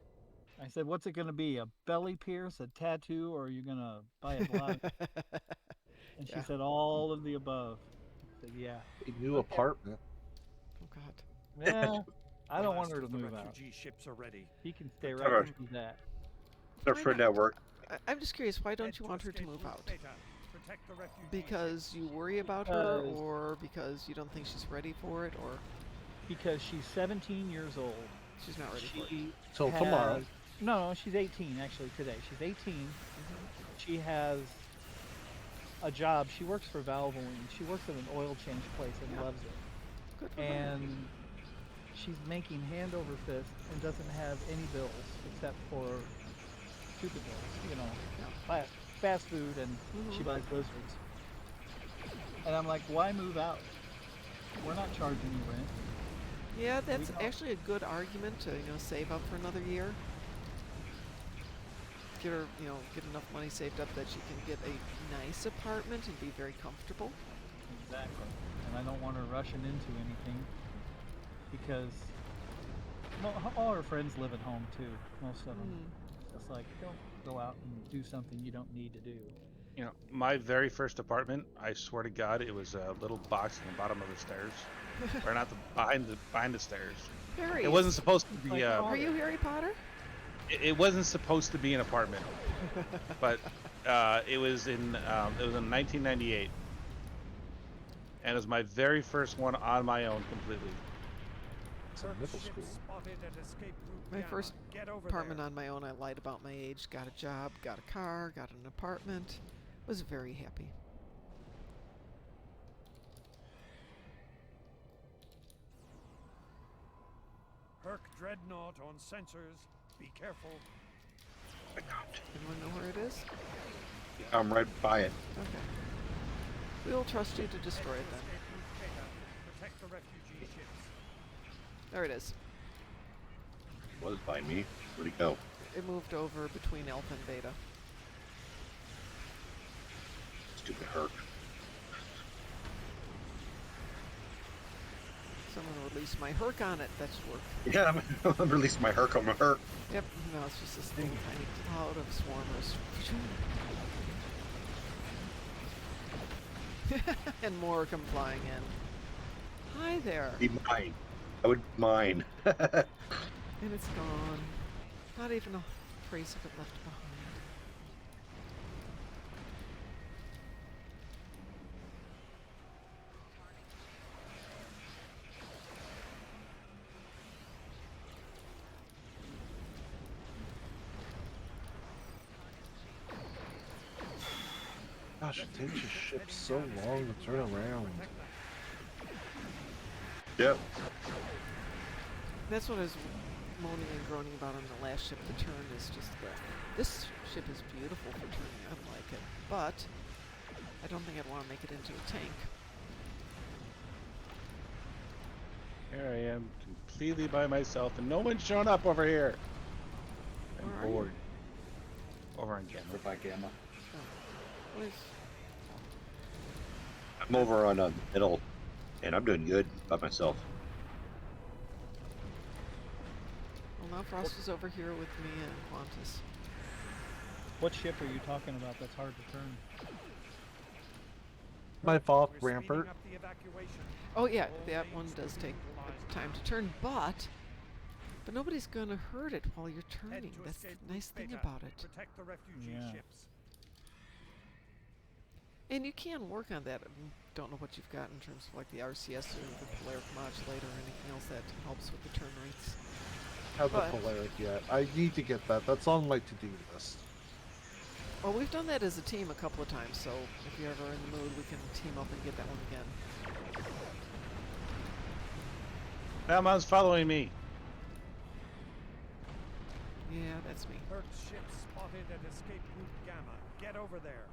I said, "What's it gonna be? A belly pierce, a tattoo, or are you gonna buy a blouse?" And she said, "All of the above." I said, "Yeah." A new apartment. Oh God. Yeah. I don't want her to move out. Ships are ready. He can stay right where he's at. Their friend network. I'm just curious. Why don't you want her to move out? Because you worry about her, or because you don't think she's ready for it, or because she's 17 years old. She's not ready for it. Till tomorrow. No, she's 18 actually today. She's 18. She has a job. She works for Valvoline. She works at an oil change place and loves it. Good for and her. She's making hand over fist and doesn't have any bills except for stupid bills, you know, fast food, and she buys blizzards. And I'm like, why move out? We're not charging you rent. Yeah, that's actually a good argument to, save up for another year. Get her, get enough money saved up that she can get a nice apartment and be very comfortable. Exactly. And I don't want her rushing into anything because all her friends live at home too, most of them. It's like, don't go out and do something you don't need to do. My very first apartment, I swear to God, it was a little box in the bottom of the stairs. Or not behind the stairs. Harry. It wasn't supposed to be. Are you Harry Potter? It wasn't supposed to be an apartment, but it was in 1998, and it was my very first one on my own completely. Middle school. My first apartment on my own. I lied about my age. Got a job. Got a car. Got an apartment. Was very happy. Herc Dreadnought on sensors. Be careful. Anyone know where it is? I'm right by it. Okay. We'll trust you to destroy it then. Protect the refugee ships. There it is. It was by me. Where'd it go? It moved over between Alpha and Beta. Stupid Herc. Someone release my Herc on it. That should work. Yeah, I'm gonna release my Herc on my Herc. Yep. No, it's just this little tiny cloud of swarmers. And more come flying in. Hi there. Be mine. I would mine. And it's gone. Not even a trace of it left behind. Gosh, it takes your ship so long to turn around. Yep. That's what I was moaning and groaning about on the last ship. The turn is just this ship is beautiful for turning. I like it, but I don't think I'd want to make it into a tank. Here I am, completely by myself, and no one's shown up over here. I'm bored. Over on Gamma. Over by Gamma. What is... I'm over on the middle, and I'm doing good by myself. Well, now Frost is over here with me and Qantas. What ship are you talking about that's hard to turn? My fault, Rampart. Oh yeah, that one does take time to turn, but nobody's gonna hurt it while you're turning. That's the nice thing about it. Protect the refugee ships. And you can work on that. I don't know what you've got in terms of like the RCS or the polaric modulator or anything else that helps with the turn rates. Have the polaric yet. I need to get that. That's on my to-do list. Well, we've done that as a team a couple of times, so if you're ever in the mood, we can team up and get that one again. Balmon's following me. Yeah, that's me. Herc's ship spotted at escape route Gamma. Get over there.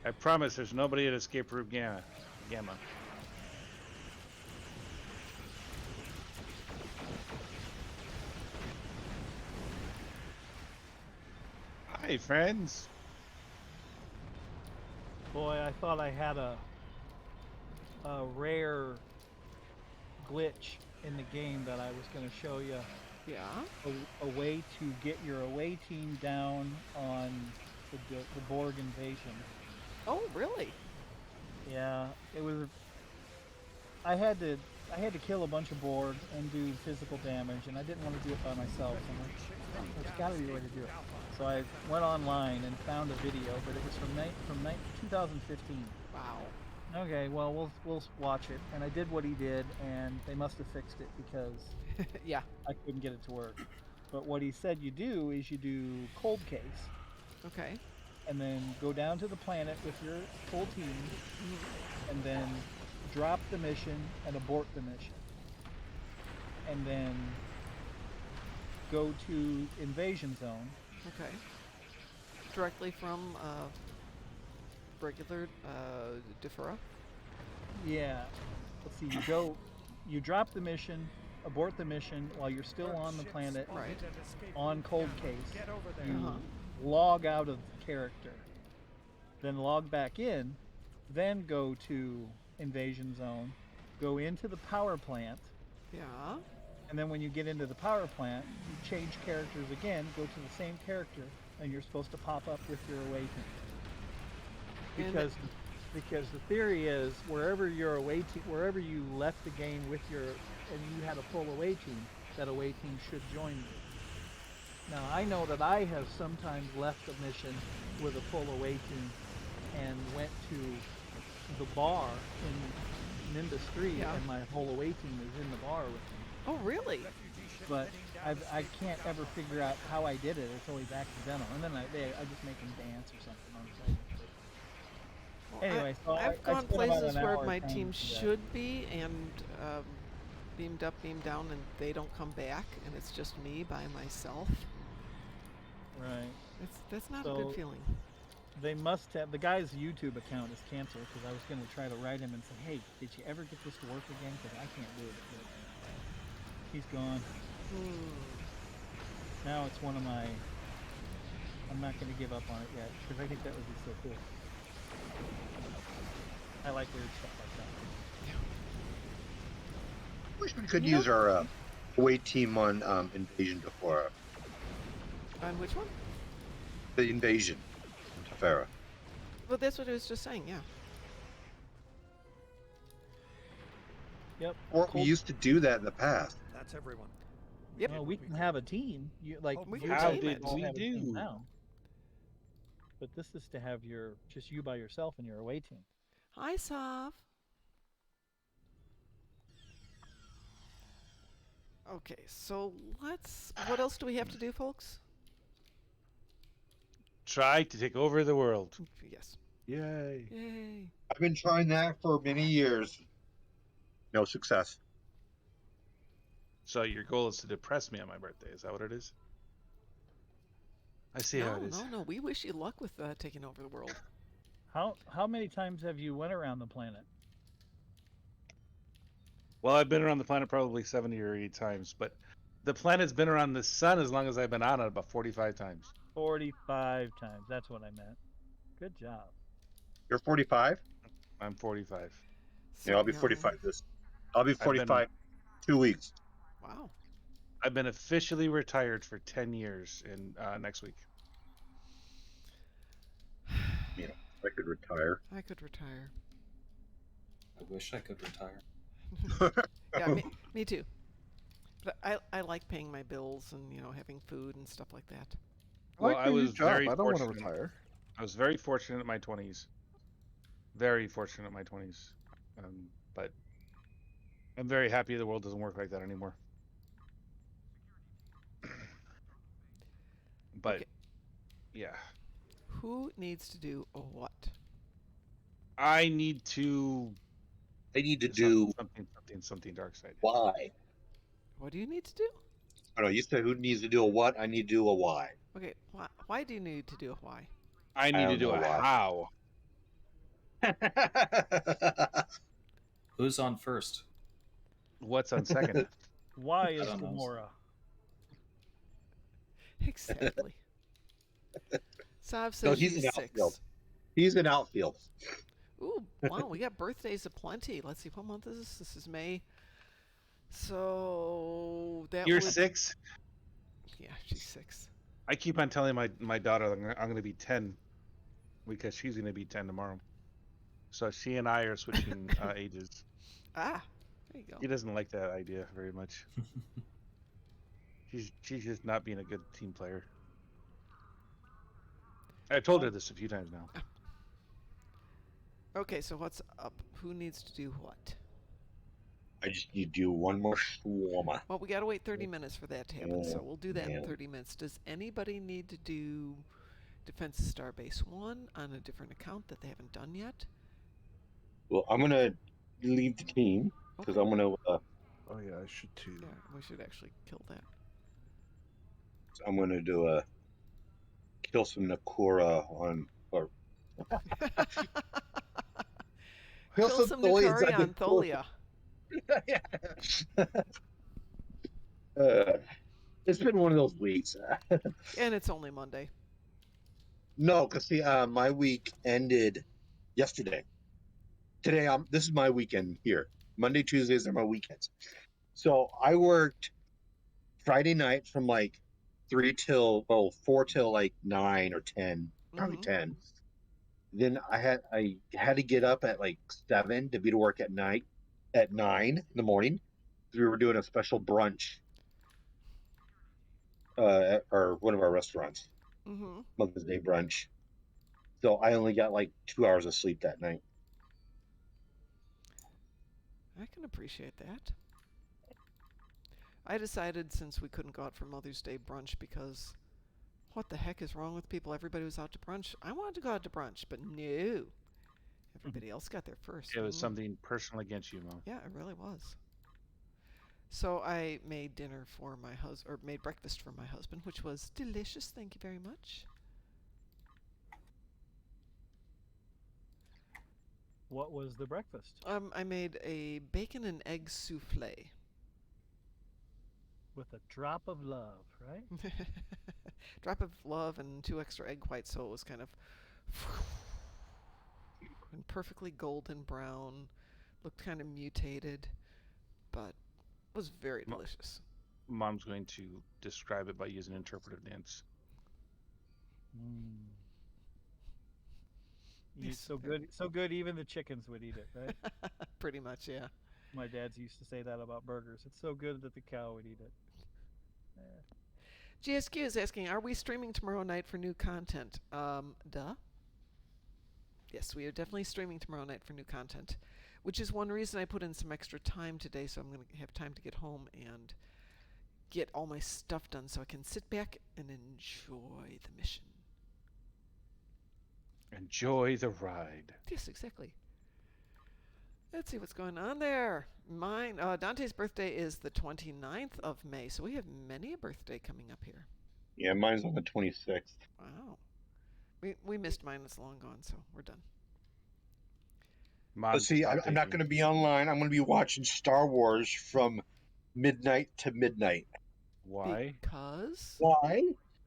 I promise there's nobody at escape route Gamma. Hi, friends. Boy, I thought I had a rare glitch in the game that I was going to show you. Yeah? A way to get your away team down on the Borg invasion. Oh, really? Yeah, it was. I had to kill a bunch of Borg and do physical damage, and I didn't want to do it by myself. So I'm like, there's got to be a way to do it. So I went online and found a video, but it was from 2015. Wow. Okay, well we'll watch it, and I did what he did, and they must have fixed it because yeah, I couldn't get it to work. But what he said you do is you do cold case. Okay. And then go down to the planet with your full team, and then drop the mission and abort the mission. And then go to invasion zone. Okay. Directly from regular Defura? Yeah. Let's see, you drop the mission, abort the mission while you're still on the planet, right, on cold case. You log out of the character, then log back in, then go to invasion zone, go into the power plant. Yeah. And then when you get into the power plant, you change characters again, go to the same character, and you're supposed to pop up with your away team. Because the theory is wherever you left the game with and you had a full away team, that away team should join you. Now I know that I have sometimes left a mission with a full away team and went to the bar in Nimbus 3, and my whole away team is in the bar with me. Oh, really? But I can't ever figure out how I did it. It's always accidental, and then I just make them dance or something on the side. Well, anyway, I've gone places where my team should be and beamed up, beamed down, and they don't come back, and it's just me by myself. Right. That's not a good feeling. They must have, the guy's YouTube account is canceled because I was going to try to write him and say, hey, did you ever get this to work again? Because I can't do it. But he's gone. Now it's one of my, I'm not going to give up on it yet because I think that would be so cool. I like weird stuff like that. Wish we could use our away team on Invasion before. On which one? The Invasion. Farah. Well, that's what I was just saying. Yeah. Yep. Or we used to do that in the past. That's everyone. Yep. Well, we can have a team. How did we do? Now. But this is to have just you by yourself and your away team. Hi, Sav. Okay, so what else do we have to do, folks? Try to take over the world. Yes. Yay. Yay. I've been trying that for many years. No success. So your goal is to depress me on my birthday. Is that what it is? I see how it is. No. We wish you luck with taking over the world. How many times have you went around the planet? Well, I've been around the planet probably 70 or 80 times, but the planet's been around the sun as long as I've been on it, about 45 times. 45 times. That's what I meant. Good job. You're 45? I'm 45. Yeah, I'll be 45 I'll be 45 2 weeks. Wow. I've been officially retired for 10 years in next week. Yeah, I could retire. I could retire. I wish I could retire. Yeah, me too. But I like paying my bills and having food and stuff like that. Well, I was very I don't want to fortunate. retire. I was very fortunate in my 20s. Very fortunate in my 20s. But I'm very happy the world doesn't work like that anymore. But, okay. Yeah. Who needs to do a what? I need to do something dark side. Why? What do you need to do? Oh, no, you said who needs to do a what? I need to do a why. Okay, why do you need to do a why? I need to do a how. Who's on first? What's on second? Why is Gamora? Exactly. Sav says he's she's an 6. outfield. He's an outfield. Ooh, wow, we got birthdays aplenty. Let's see, what month is this? This is May. So You're 6? Yeah, she's 6. I keep on telling my daughter I'm going to be 10 because she's going to be 10 tomorrow. So she and I are switching ages. Ah, there you go. She doesn't like that idea very much. She's just not being a good team player. I've told her this a few times now. Okay, so what's up? Who needs to do what? I just need to do one more shawarma. Well, we got to wait 30 minutes for that to happen, so we'll do that in 30 minutes. Does anybody need to do Defense Starbase 1 on a different account that they haven't done yet? Well, I'm going to leave the team because I'm going to... oh, yeah, I should too. Yeah, we should actually kill that. I'm going to do kill some Nakura on... Or, kill some Nakuri on Tholia. It's been one of those weeks. And it's only Monday. No, because see, my week ended yesterday. Today, this is my weekend here. Monday, Tuesdays are my weekends. So I worked Friday night from like 4 till like 9 or 10, probably 10. Then I had to get up at like 7 to be to work at 9 in the morning. We were doing a special brunch at one of our restaurants, Mother's Day brunch. So I only got like 2 hours of sleep that night. I can appreciate that. I decided since we couldn't go out for Mother's Day brunch because what the heck is wrong with people? Everybody was out to brunch. I wanted to go out to brunch, but no. Everybody else got there first. It was something personal against you, Mom. Yeah, it really was. So I made dinner for my husband, or made breakfast for my husband, which was delicious. Thank you very much. What was the breakfast? I made a bacon and egg souffle. With a drop of love, right? Drop of love and 2 extra egg whites, so it was kind of and perfectly golden brown. Looked kind of mutated, but was very delicious. Mom's going to describe it by using interpretive dance. It's so good. Even the chickens would eat it, right? Pretty much, yeah. My dad's used to say that about burgers. It's so good that the cow would eat it. GSQ is asking, are we streaming tomorrow night for new content? Duh. Yes, we are definitely streaming tomorrow night for new content, which is one reason I put in some extra time today, so I'm going to have time to get home and get all my stuff done so I can sit back and enjoy the mission. Enjoy the ride. Yes, exactly. Let's see what's going on there. Dante's birthday is the 29th of May, so we have many a birthday coming up here. Yeah, mine's on the 26th. Wow. We missed mine. It's long gone, so we're done. But see, I'm not going to be online. I'm going to be watching Star Wars from midnight to midnight. Why? Why?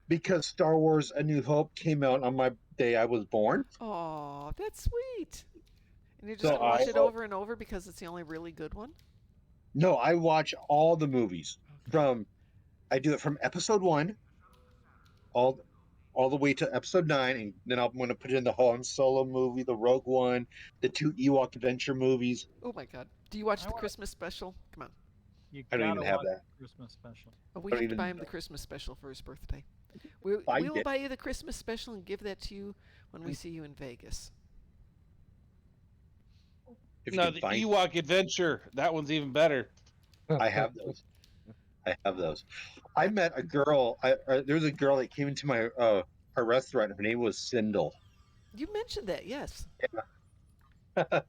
Because Star Wars A New Hope came out on my day I was born. Oh, that's sweet. And you're just going to watch it over and over because it's the only really good one? No, I watch all the movies. I do it from episode 1 all the way to episode 9, and then I'm going to put in the Han Solo movie, the Rogue One, the 2 Ewok Adventure movies. Oh my God! Do you watch the Christmas special? Come on. I don't even have that. Christmas special. Oh, we have to buy him the Christmas special for his birthday. We will buy you the Christmas special and give that to you when we see you in Vegas. No, the Ewok Adventure. That one's even better. I have those. I met a girl. There was a girl that came into my our restaurant. Her name was Sindel. You mentioned that, yes. Yeah.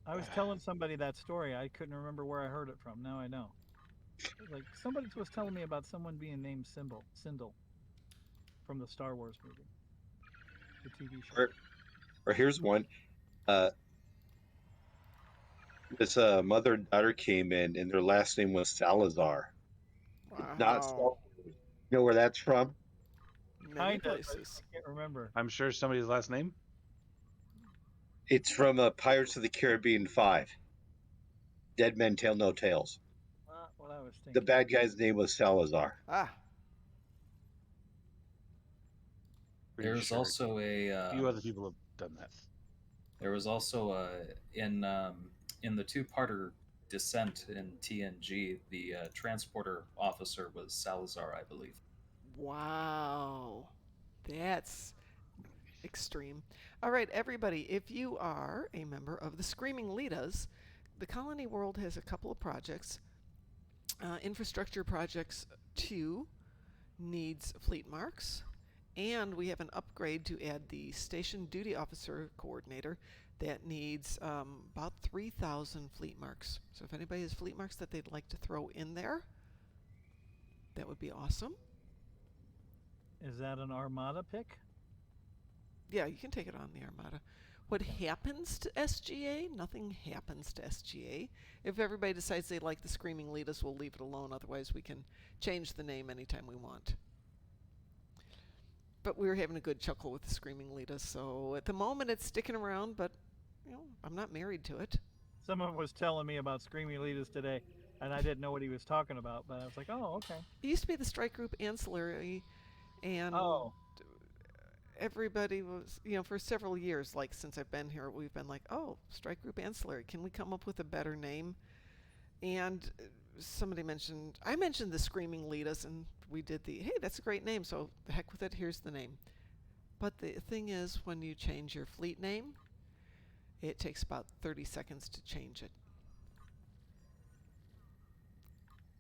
I was telling somebody that story. I couldn't remember where I heard it from. Now I know. Like somebody was telling me about someone being named Sindel from the Star Wars movie, the TV show. Or here's one. This mother and daughter came in, and their last name was Salazar. Wow. Not Star. You know where that's from? Many places. I can't remember. I'm sure somebody's last name. It's from Pirates of the Caribbean 5. Dead Men Tell No Tales. Not what I was thinking. The bad guy's name was Salazar. Ah. There's also a few other people have done that. There was also in the two-parter Descent in TNG, the transporter officer was Salazar, I believe. Wow, that's extreme. All right, everybody, if you are a member of the Screaming Litas, the Colony World has a couple of projects. Infrastructure Projects 2 needs fleet marks, and we have an upgrade to add the Station Duty Officer Coordinator that needs about 3,000 fleet marks. So if anybody has fleet marks that they'd like to throw in there, that would be awesome. Is that an Armada pick? Yeah, you can take it on the Armada. What happens to SGA? Nothing happens to SGA. If everybody decides they like the Screaming Litas, we'll leave it alone. Otherwise, we can change the name anytime we want. But we were having a good chuckle with the Screaming Litas, so at the moment it's sticking around, but you know, I'm not married to it. Someone was telling me about Screaming Litas today, and I didn't know what he was talking about, but I was like, oh, okay. It used to be the Strike Group Ancillary, and everybody was, you know, for several years, like since I've been here, we've been like, oh, Strike Group Ancillary, can we come up with a better name? And somebody mentioned, I mentioned the Screaming Litas, and we did hey, that's a great name, so the heck with it, here's the name. But the thing is, when you change your fleet name, it takes about 30 seconds to change it.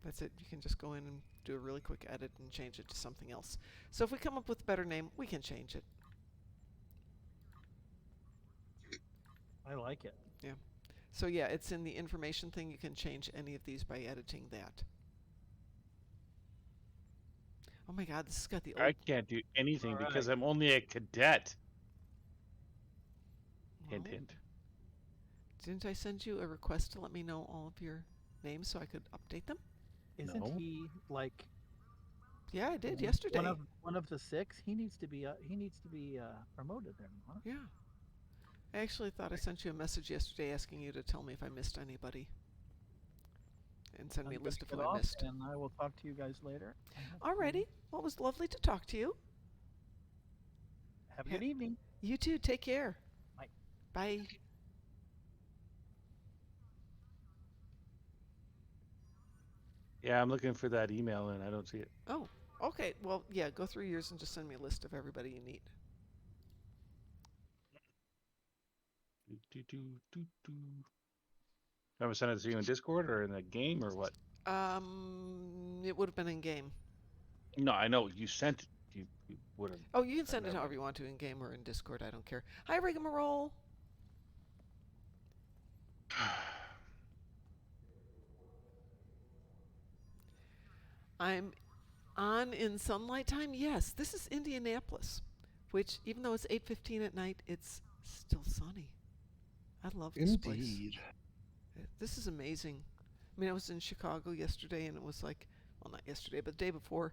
That's it. You can just go in and do a really quick edit and change it to something else. So if we come up with a better name, we can change it. I like it. Yeah. So yeah, it's in the information thing. You can change any of these by editing that. Oh my God, this has got the old... I can't do anything because I'm only a cadet. Hint, hint. Didn't I send you a request to let me know all of your names so I could update them? Isn't he like? Yeah, I did yesterday. One of the 6. He needs to be promoted then, huh? Yeah. I actually thought I sent you a message yesterday asking you to tell me if I missed anybody. And send me a list of who I missed. And I will talk to you guys later. Alrighty. Well, it was lovely to talk to you. Have a good evening. You too. Take care. Bye. Bye. Yeah, I'm looking for that email and I don't see it. Oh, okay. Well, yeah, go through yours and just send me a list of everybody you need. I'm gonna send it to you in Discord or in the game or what? It would have been in game. No, I know you sent it. You would have. Oh, you can send it however you want to, in game or in Discord. I don't care. Hi, Rigmarole. I'm on in sunlight time. Yes, this is Indianapolis, which even though it's 8:15 at night, it's still sunny. I love this place. This is amazing. I mean, I was in Chicago yesterday, and it was like, well, not yesterday, but the day before,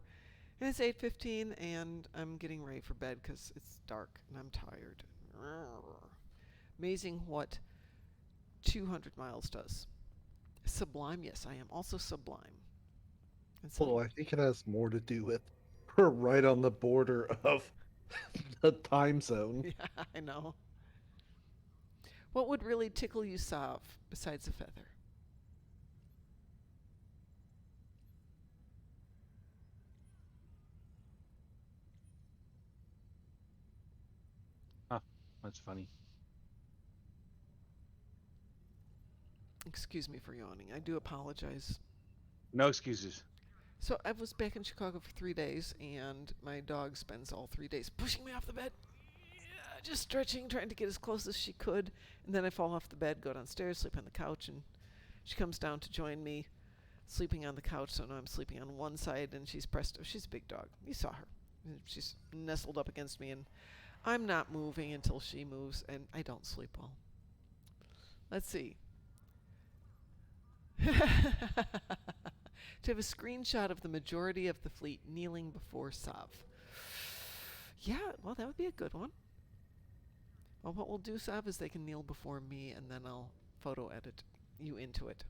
and it's 8:15, and I'm getting ready for bed because it's dark and I'm tired. Amazing what 200 miles does. Sublime, yes, I am also sublime. Well, I think it has more to do with we're right on the border of the time zone. Yeah, I know. What would really tickle you, Sav, besides a feather? Huh, that's funny. Excuse me for yawning. I do apologize. No excuses. So I was back in Chicago for 3 days, and my dog spends all 3 days pushing me off the bed. Yeah, just stretching, trying to get as close as she could. And then I fall off the bed, go downstairs, sleep on the couch, and she comes down to join me, sleeping on the couch. So now I'm sleeping on one side, and she's pressed. She's a big dog. You saw her. She's nestled up against me, and I'm not moving until she moves, and I don't sleep well. Let's see. To have a screenshot of the majority of the fleet kneeling before Sav. Yeah, well, that would be a good one. Well, what we'll do, Sav, is they can kneel before me, and then I'll photo edit you into it.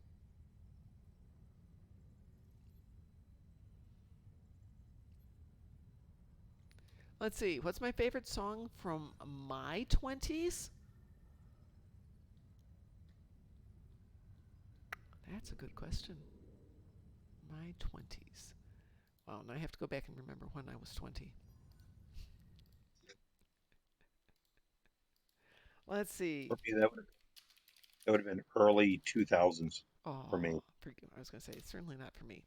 Let's see. What's my favorite song from my 20s? That's a good question. My 20s. Wow, now I have to go back and remember when I was 20. Let's see. For me, that would have been early 2000s for me. I was going to say, it's certainly not for me.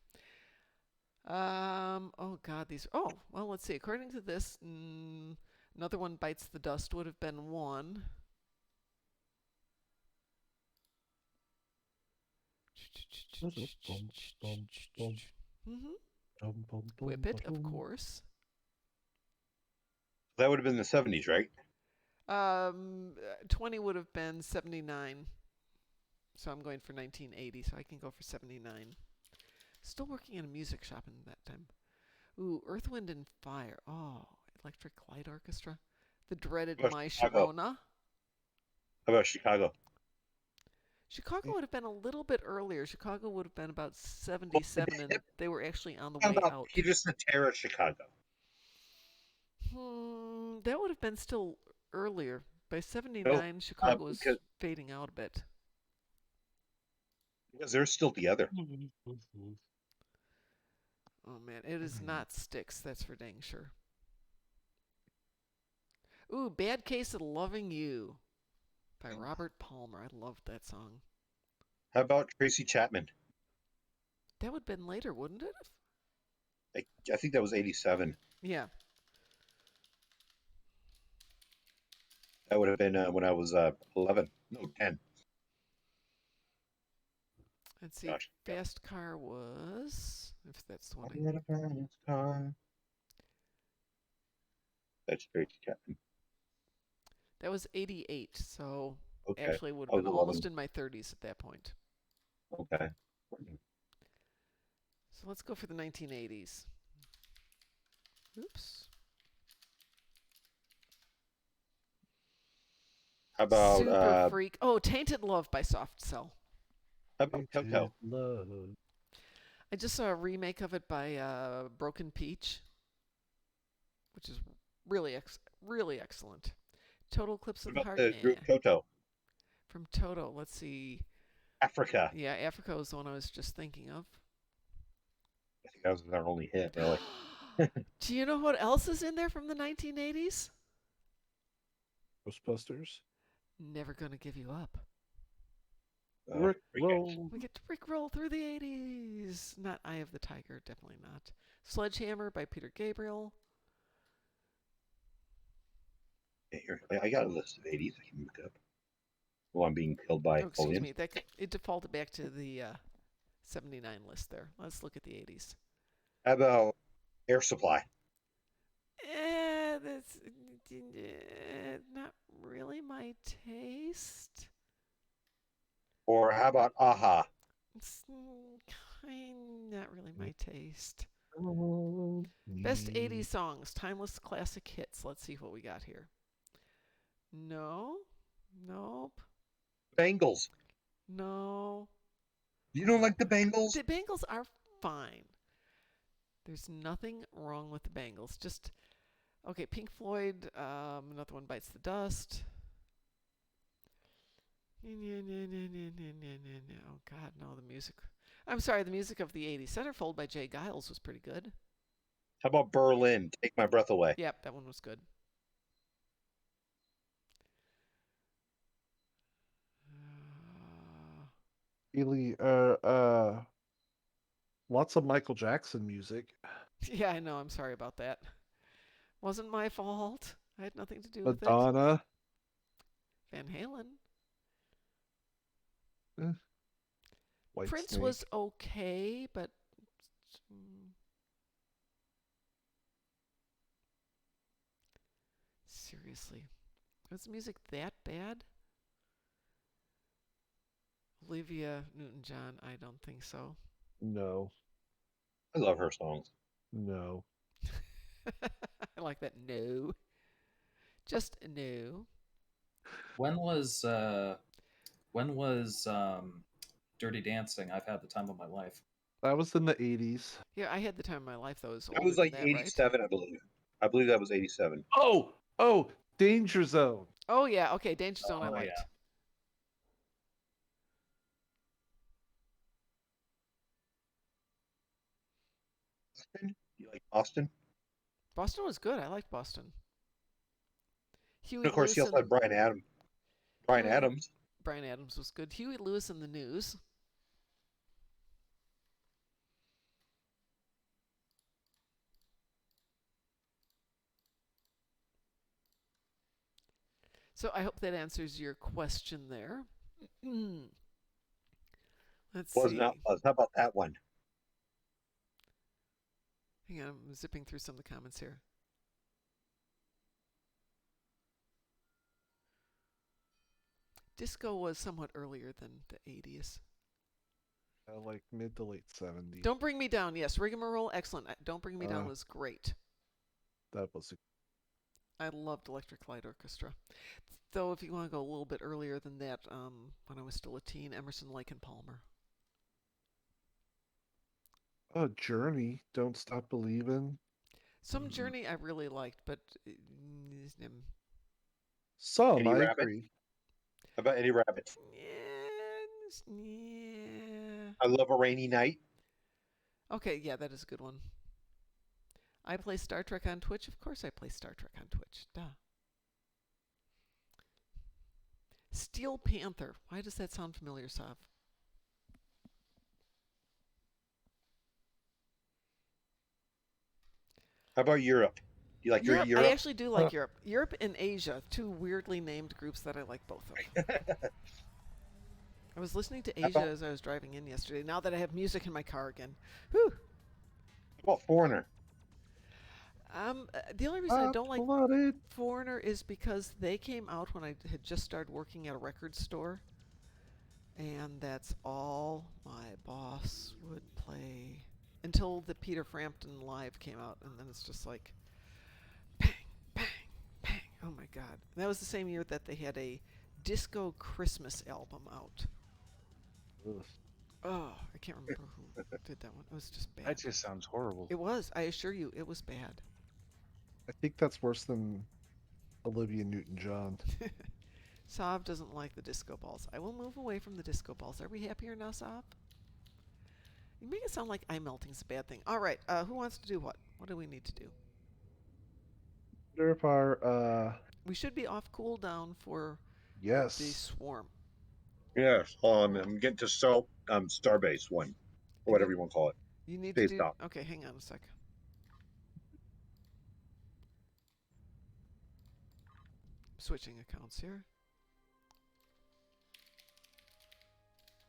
Oh, God, these. Oh, well, let's see. According to this, Another One Bites the Dust would have been one. Whip It, of course. That would have been the 70s, right? 20 would have been 79. So I'm going for 1980, so I can go for 79. Still working in a music shop in that time. Ooh, Earth, Wind, and Fire. Oh, Electric Light Orchestra. The dreaded My Sharona. How about Chicago? Chicago would have been a little bit earlier. Chicago would have been about 77, and they were actually on the way out. Peter Cetera, Chicago. That would have been still earlier. By 79, Chicago was fading out a bit. Because they're still together. Oh, man. It is not Styx, that's for dang sure. Ooh, Bad Case of Loving You by Robert Palmer. I loved that song. How about Tracy Chapman? That would have been later, wouldn't it? I think that was 87. Yeah. That would have been when I was 11. No, 10. Let's see. Gosh. Fast Car was... If that's the one That's Tracy Chapman. That was 88, so okay. Actually would have been almost in my 30s at that point. Okay. So let's go for the 1980s. Oops. How about Super Freak? Oh, Tainted Love by Soft Cell. How about Coco? I just saw a remake of it by Broken Peach, which is really excellent. Total Eclipse of the Heart. The group Toto. From Toto, let's see. Africa. Yeah, Africa was the one I was just thinking of. I think that was their only hit, really. Do you know what else is in there from the 1980s? Ghostbusters. Never Gonna Give You Up. Rickroll. We get to Rickroll through the 80s. Not Eye of the Tiger, definitely not. Sledgehammer by Peter Gabriel. Here, I got a list of 80s I can look up. Well, I'm being killed by excuse me. It defaulted back to the 79 list there. Let's look at the 80s. How about Air Supply? That's not really my taste. Or how about Aha? It's not really my taste. Best 80s songs, timeless classic hits. Let's see what we got here. No. Nope. Bangles. No. You don't like the Bangles? The Bangles are fine. There's nothing wrong with the Bangles. Just, okay, Pink Floyd, Another One Bites the Dust. Oh, God, no, the music. I'm sorry, the music of the 80s. Centerfold by Jay Giles was pretty good. How about Berlin, Take My Breath Away? Yep, that one was good. Lots of Michael Jackson music. Yeah, I know. I'm sorry about that. Wasn't my fault. I had nothing to do with it. Madonna. Van Halen. Prince Snake. was okay, but seriously, was the music that bad? Olivia Newton-John, I don't think so. No. I love her songs. No. I like that. No. Just no. When was Dirty Dancing? I've had the time of my life. That was in the 80s. Yeah, I had the time of my life, though. That was like 87, right? I believe. I believe that was 87. Oh, Danger Zone. Oh, yeah. Okay, Danger Zone I liked. Yeah. You like Boston? Boston was good. I liked Boston. And of course, you also had Bryan Adams. Bryan Adams was good. Huey Lewis and the News. So I hope that answers your question there. Let's see. Not Buzz. How about that one? Hang on, I'm zipping through some of the comments here. Disco was somewhat earlier than the 80s. Like mid to late 70s. Don't Bring Me Down. Yes, Rigmarole, excellent. Don't Bring Me Down was great. That was. I loved Electric Light Orchestra. Though, if you want to go a little bit earlier than that, when I was still a teen, Emerson, Lake and Palmer. Journey, Don't Stop Believing. Some Journey I really liked, but some Eddie I Rabbit? agree. How about Eddie Rabbit? Yeah. I Love a Rainy Night. Okay, yeah, that is a good one. I play Star Trek on Twitch. Of course I play Star Trek on Twitch. Duh. Steel Panther. Why does that sound familiar, Sav? How about Europe? You like Europe? Europe? I actually do like Europe. Europe and Asia, two weirdly named groups that I like both of. I was listening to Asia as I was driving in yesterday. Now that I have music in my car again. Whew. How about Foreigner? The only reason I don't like Foreigner is because they came out when I had just started working at a record store. And that's all my boss would play. Until the Peter Frampton Live came out. And then it's just like, bang, bang, bang. Oh my God. And that was the same year that they had a Disco Christmas album out. Ugh. Oh, I can't remember who did that one. It was just bad. That just sounds horrible. It was. I assure you, it was bad. I think that's worse than Olivia Newton-John. Sav doesn't like the disco balls. I will move away from the disco balls. Are we happier now, Sav? You make it sound like eye melting's a bad thing. All right, who wants to do what? What do we need to do? Wonder if our we should be off cooldown for yes the swarm. Yes. I'm getting to Starbase one, or whatever you want to call it. You need Space to do. dock. Okay, hang on a sec. Switching accounts here.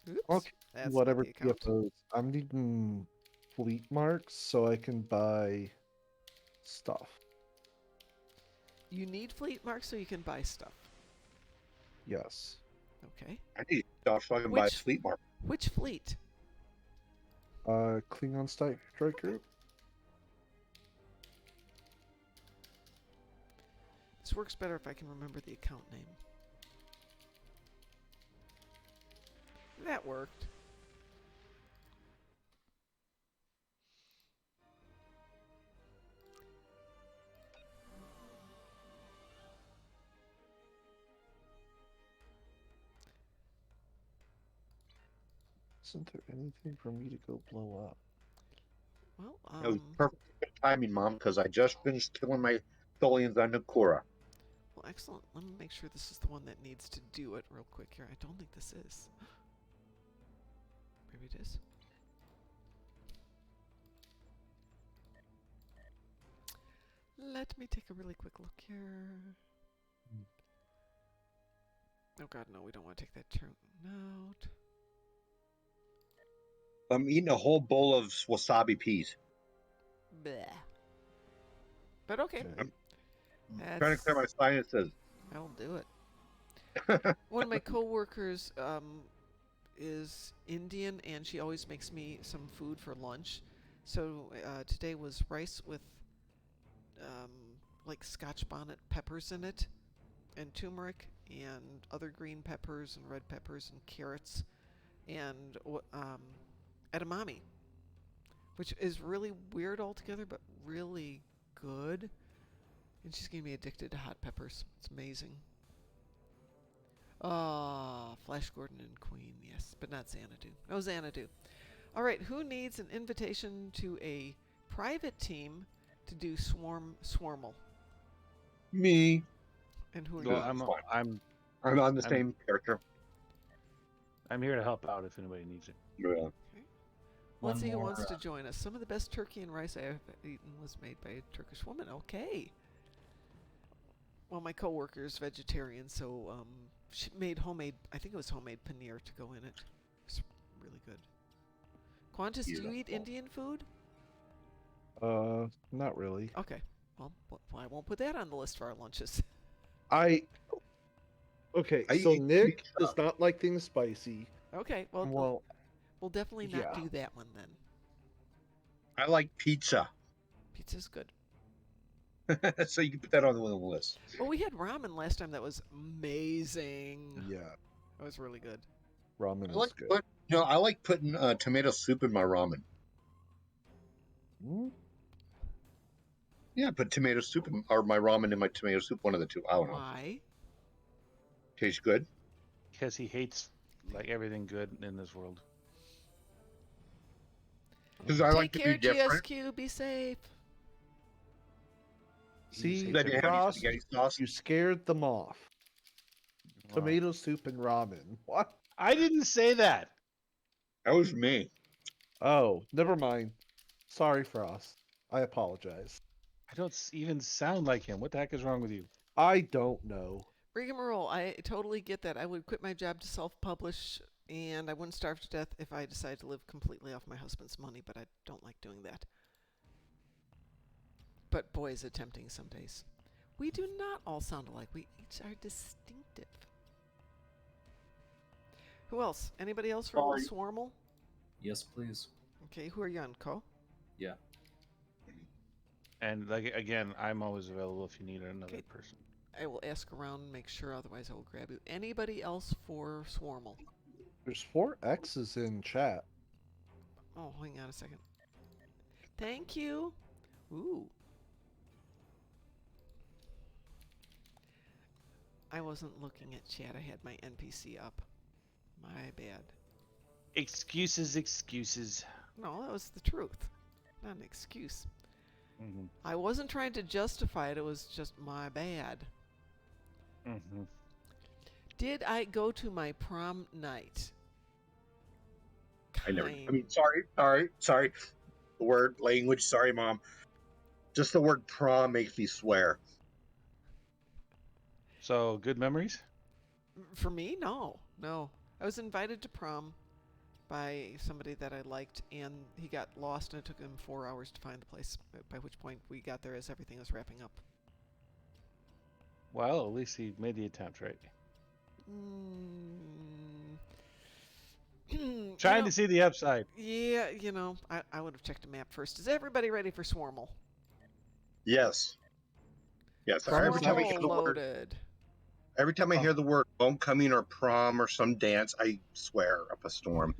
Oops. Okay. That's Whatever not the account. I'm needing fleet marks so I can buy stuff. You need fleet marks so you can buy stuff. Yes. Okay. I need stuff so I can buy fleet mark. Which fleet? Klingon strike group. This works better if I can remember the account name. That worked. Isn't there anything for me to go blow up? Well, It was perfect timing, Mom, because I just finished killing my Tholians on Nakura. Well, excellent. Let me make sure this is the one that needs to do it real quick here. I don't think this is. Maybe it is. Let me take a really quick look here. Oh god, no, we don't want to take that turn out. I'm eating a whole bowl of wasabi peas. Bleh. But okay. I'm trying to clear my sinuses. I'll do it. One of my coworkers is Indian, and she always makes me some food for lunch. So today was rice with like Scotch bonnet peppers in it, and turmeric, and other green peppers, and red peppers, and carrots, and edamame, which is really weird altogether, but really good. And she's getting me addicted to hot peppers. It's amazing. Flash Gordon and Queen, yes, but not Xanadu. No Xanadu. All right, who needs an invitation to a private team to do Swarmal? Me. And who are Well, you? I'm on the same character. I'm here to help out if anybody needs it. Yeah. Okay. Let's see who wants to join us. Some of the best turkey and rice I have eaten was made by a Turkish woman. Okay. Well, my coworker is vegetarian, so she made homemade. I think it was homemade paneer to go in it. It's really good. Qantas, do you eat Indian food? Not really. Okay. Well, I won't put that on the list for our lunches. Okay, so Nick does not like things spicy. Okay, well we'll definitely not do that one then. I like pizza. Pizza's good. So you can put that on the list. Well, we had ramen last time. That was amazing. Yeah. That was really good. Ramen is good. I like putting tomato soup in my ramen. Yeah, put tomato soup or my ramen in my tomato soup. One of the two. I don't know. Why? Tastes good. Because he hates like everything good in this world. Because I like to Take be care, different. GSQ. Be safe. See, Ross, you scared them off. Wow. Tomato soup and ramen. What? I didn't say that. That was me. Oh, never mind. Sorry, Frost. I apologize. I don't even sound like him. What the heck is wrong with you? I don't know. Rigmarole, I totally get that. I would quit my job to self-publish, and I wouldn't starve to death if I decided to live completely off my husband's money, but I don't like doing that. But boy, is it tempting some days. We do not all sound alike. We each are distinctive. Who else? Anybody else from Swarmal? Yes, please. Okay, who are you on, Co? Yeah. And like again, I'm always available if you need another person. I will ask around and make sure, otherwise I will grab you. Anybody else for Swarmal? There's 4 X's in chat. Oh, hang on a second. Thank you. Ooh. I wasn't looking at chat. I had my NPC up. My bad. Excuses, excuses. No, that was the truth. Not an excuse. Mm-hmm. I wasn't trying to justify it. It was just my bad. Mm-hmm. Did I go to my prom night? I never. I mean, sorry. The word language. Sorry, Mom. Just the word prom makes me swear. So, good memories? For me, no. I was invited to prom by somebody that I liked, and he got lost, and it took him 4 hours to find the place, by which point we got there as everything was wrapping up. Well, at least he made the attempt, right? Trying to see the upside. Yeah, I would have checked a map first. Is everybody ready for Swarmal? Yes. Every time I hear the word, I hear the word homecoming or prom or some dance, I swear up a storm.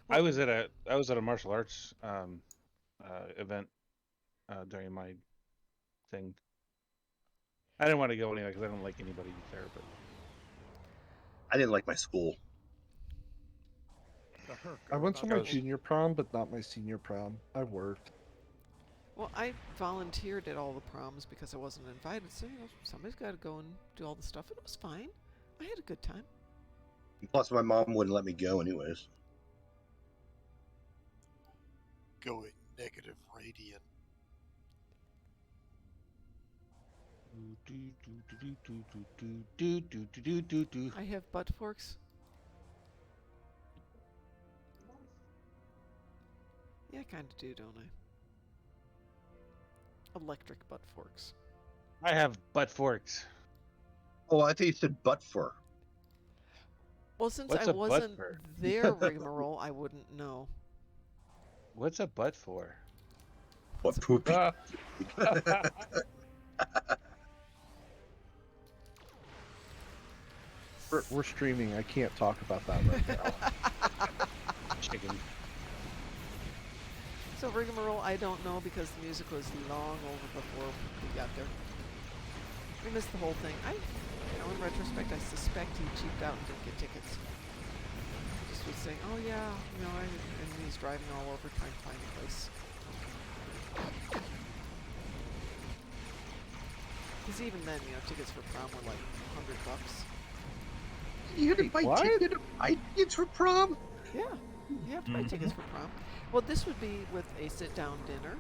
I was at a martial arts event during my thing. I didn't want to go anyway because I don't like anybody there, but I didn't like my school. I went to my junior prom, but not my senior prom. I worked. Well, I volunteered at all the proms because I wasn't invited, so somebody's got to go and do all the stuff. It was fine. I had a good time. Plus, my mom wouldn't let me go anyways. Going negative radiant. I have butt forks. Yeah, I kind of do, don't I? Electric butt forks. I have butt forks. Oh, I think you said butt fur. Well, since I wasn't there, rigmarole, I wouldn't know. What's a butt for? What poopy? We're streaming. I can't talk about that right now. Chicken. So rigmarole, I don't know because the music was long over before we got there. We missed the whole thing. In retrospect, I suspect he cheaped out and didn't get tickets. He just was saying, "Oh yeah, and he's driving all over trying to find a place." Because even then, tickets for prom were like $100. You had to buy tickets for prom? Yeah, you have to buy tickets for prom. Well, this would be with a sit-down dinner.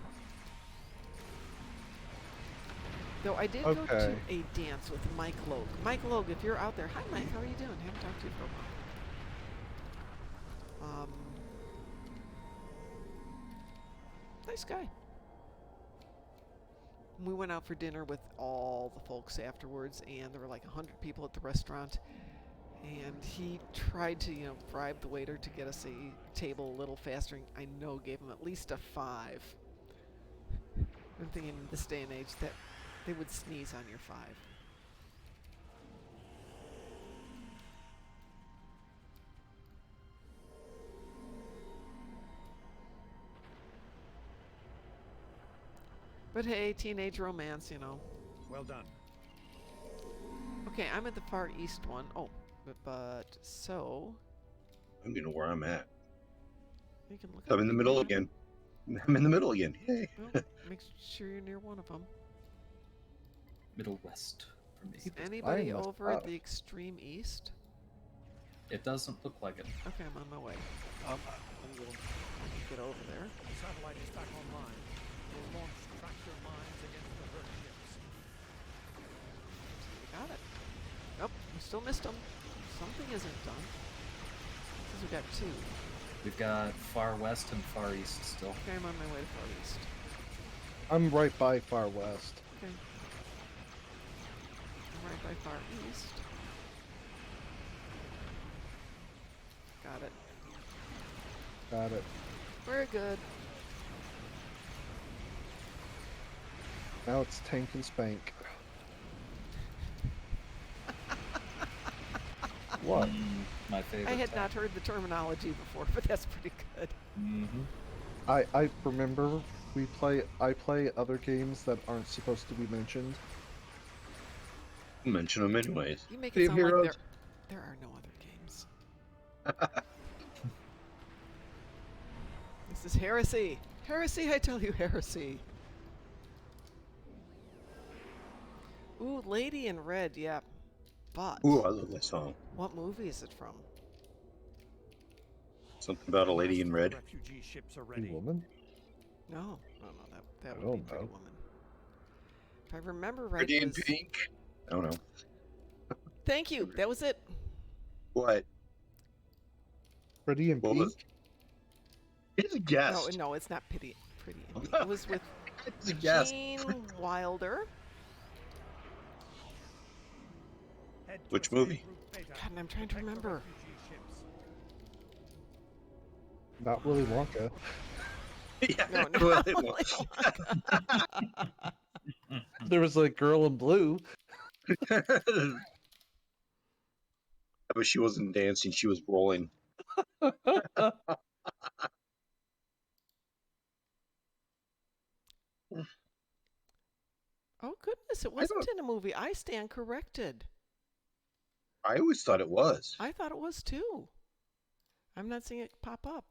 Though I did go to a dance with Mike Logue. Mike Logue, if you're out there, hi Mike, how are you doing? Haven't talked to you for a while. Nice guy. We went out for dinner with all the folks afterwards, and there were like 100 people at the restaurant. And he tried to, bribe the waiter to get us a table a little faster. And I know gave him at least a 5. I'm thinking in this day and age that they would sneeze on your 5. But hey, teenage romance, Well done. Okay, I'm at the far east one. Oh, but so... I don't know where I'm at. You can look I'm in the middle again. I'm in the middle again. Yay. Well, make sure you're near one of them. Middle west for me. Is anybody over at the extreme east? It doesn't look like it. Okay, I'm on my way. I'm going to get over there. The satellite is back online. We'll launch tractor mines against the Herc ships. Got it. Nope, we still missed them. Something isn't done. Because we've got 2. We've got far west and far east still. Okay, I'm on my way to far east. I'm right by far west. Okay. I'm right by far east. Got it. Got it. We're good. Now it's tank and spank. What? My favorite. I had not heard the terminology before, but that's pretty good. I remember I play other games that aren't supposed to be mentioned. Mention them anyways. You make it sound like there are no other games. This is heresy. Heresy, I tell you, heresy. Ooh, Lady in Red, yeah. But... Ooh, I love that song. What movie is it from? Something about a lady in red. Refugee ships are Pretty ready. Woman? No, that would be Pretty Woman. If I remember right, Pretty in Pink? I don't know. Thank you, that was it. What? Pretty in Pink? It's a guess. No, it's not Pretty in Pink. It was with Gene Wilder. Which movie? God, I'm trying to remember. Not Willy Wonka. Yeah, no, Willy Wonka. There was a girl in blue. But she wasn't dancing, she was rolling. Oh, goodness, it wasn't in a movie. I stand corrected. I always thought it was. I thought it was, too. I'm not seeing it pop up.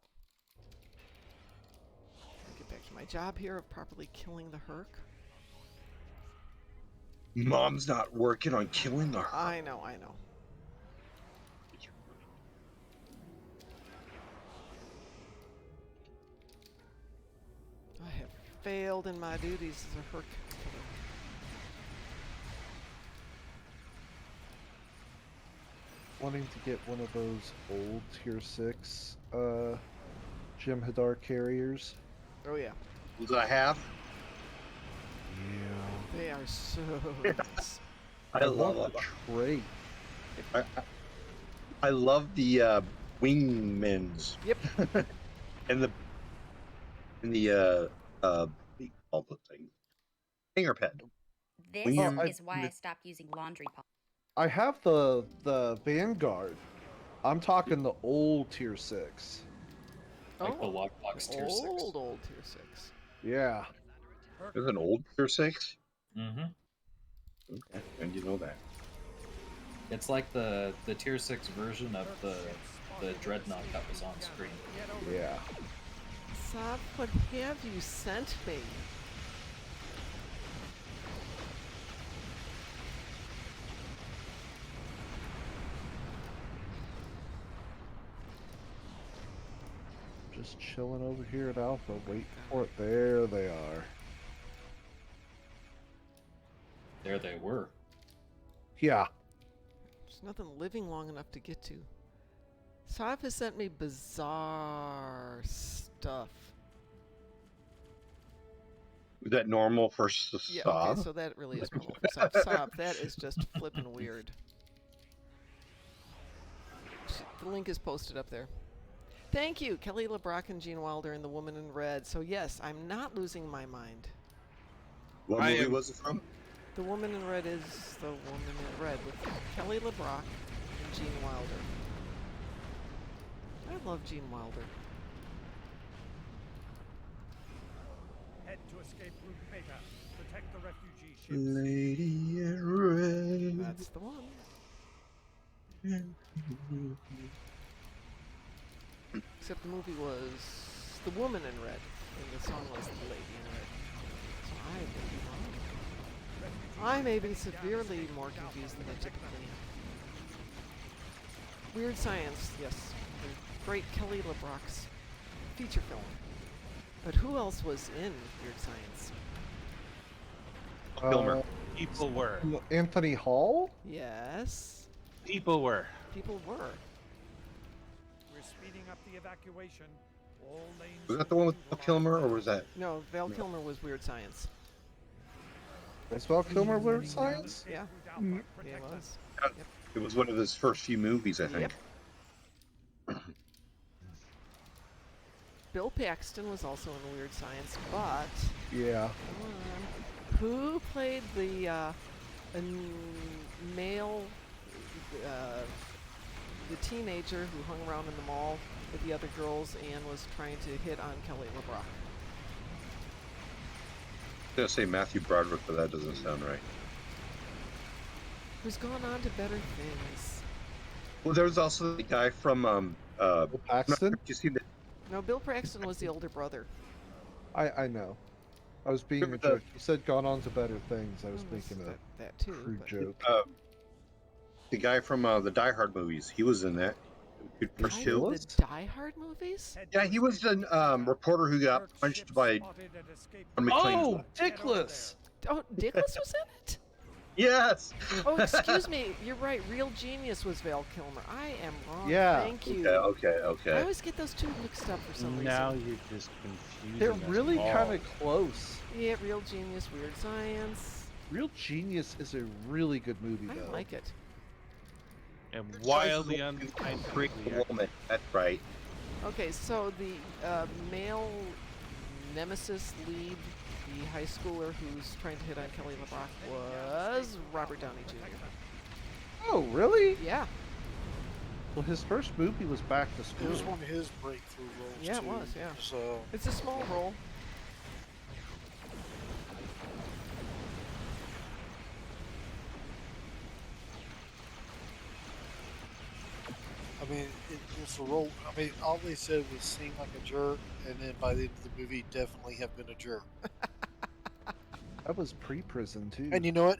Get back to my job here of properly killing the Herc. Mom's not working on killing the Herc. I know. I have failed in my duties as a Herc killer. Wanting to get one of those old tier 6 Jim Hadar carriers. Oh yeah. Was I have? Yeah. They are so nice. I love the trait. I love the wingmans. Yep. and the all the things. Hanger pad. This is why I stopped using laundry pump. I have the Vanguard. I'm talking the old tier 6. Like the lockbox tier 6. Old tier 6. Yeah. There's an old tier 6? Mm-hmm. Okay, and you know that. It's like the tier 6 version of the Dreadnought that was on screen. Yeah. Sob, what have you sent me? Just chilling over here at Alpha, waiting for it. There they are. There they were. Yeah. There's nothing living long enough to get to. Sob has sent me bizarre stuff. Is that normal for Sob? Yeah, okay, so that really is normal for Sob. Sob, that is just flippin' weird. The link is posted up there. Thank you, Kelly LeBrock and Gene Wilder and The Woman in Red. So yes, I'm not losing my mind. What movie was it from? The Woman in Red is The Woman in Red with Kelly LeBrock and Gene Wilder. I love Gene Wilder. Head to escape route Beta. Protect the refugee ships. Lady in Red. That's the one. Except the movie was The Woman in Red, and the song was The Lady in Red. So I may be wrong. I may be severely more confused than I typically am. Weird Science, yes. The great Kelly LeBrock's feature film. But who else was in Weird Science? Kilmer. People were. Anthony Hall? Yes. People were. People were. We're speeding up the evacuation. All lanes. Was that the one with Val Kilmer, or was that? No, Val Kilmer was Weird Science. Is Val Kilmer Weird Science? Yeah. Mm-hmm. Yeah, it was. Yep. It was one of his first few movies, I think. Yep. Bill Paxton was also in Weird Science, but yeah. Who played the male, the teenager who hung around in the mall with the other girls and was trying to hit on Kelly LeBrock? I was gonna say Matthew Broderick, but that doesn't sound right. Who's gone on to better things. Well, there was also the guy from Bill Paxton. Did you see that? No, Bill Paxton was the older brother. I know. I was being a joke. You said gone on to better things. I was making that too, crude joke. The guy from the Die Hard movies. He was in that. Bruce Willis? The Die Hard movies? Yeah, he was the reporter who got punched by. Oh, Dickless! Oh, Dickless was in it? Yes. Oh, excuse me. You're right. Real Genius was Val Kilmer. I am wrong. Yeah. Thank you. Okay. I always get those two mixed up for some reason. Now you're just confusing. They're really kind of close. Yeah, Real Genius, Weird Science. Real Genius is a really good movie, though. I like it. And wildly unkind woman. That's right. Okay, so the male nemesis lead, the high schooler who's trying to hit on Kelly LeBrock, was Robert Downey Jr. Oh, really? Yeah. Well, his first movie was Back to School. It was one of his breakthrough roles. Yeah, too. it was. Yeah. So it's a small role. I mean, it's a role. I mean, all they said was sing like a jerk, and then by the end of the movie, definitely have been a jerk. That was pre-prison too. And you know what?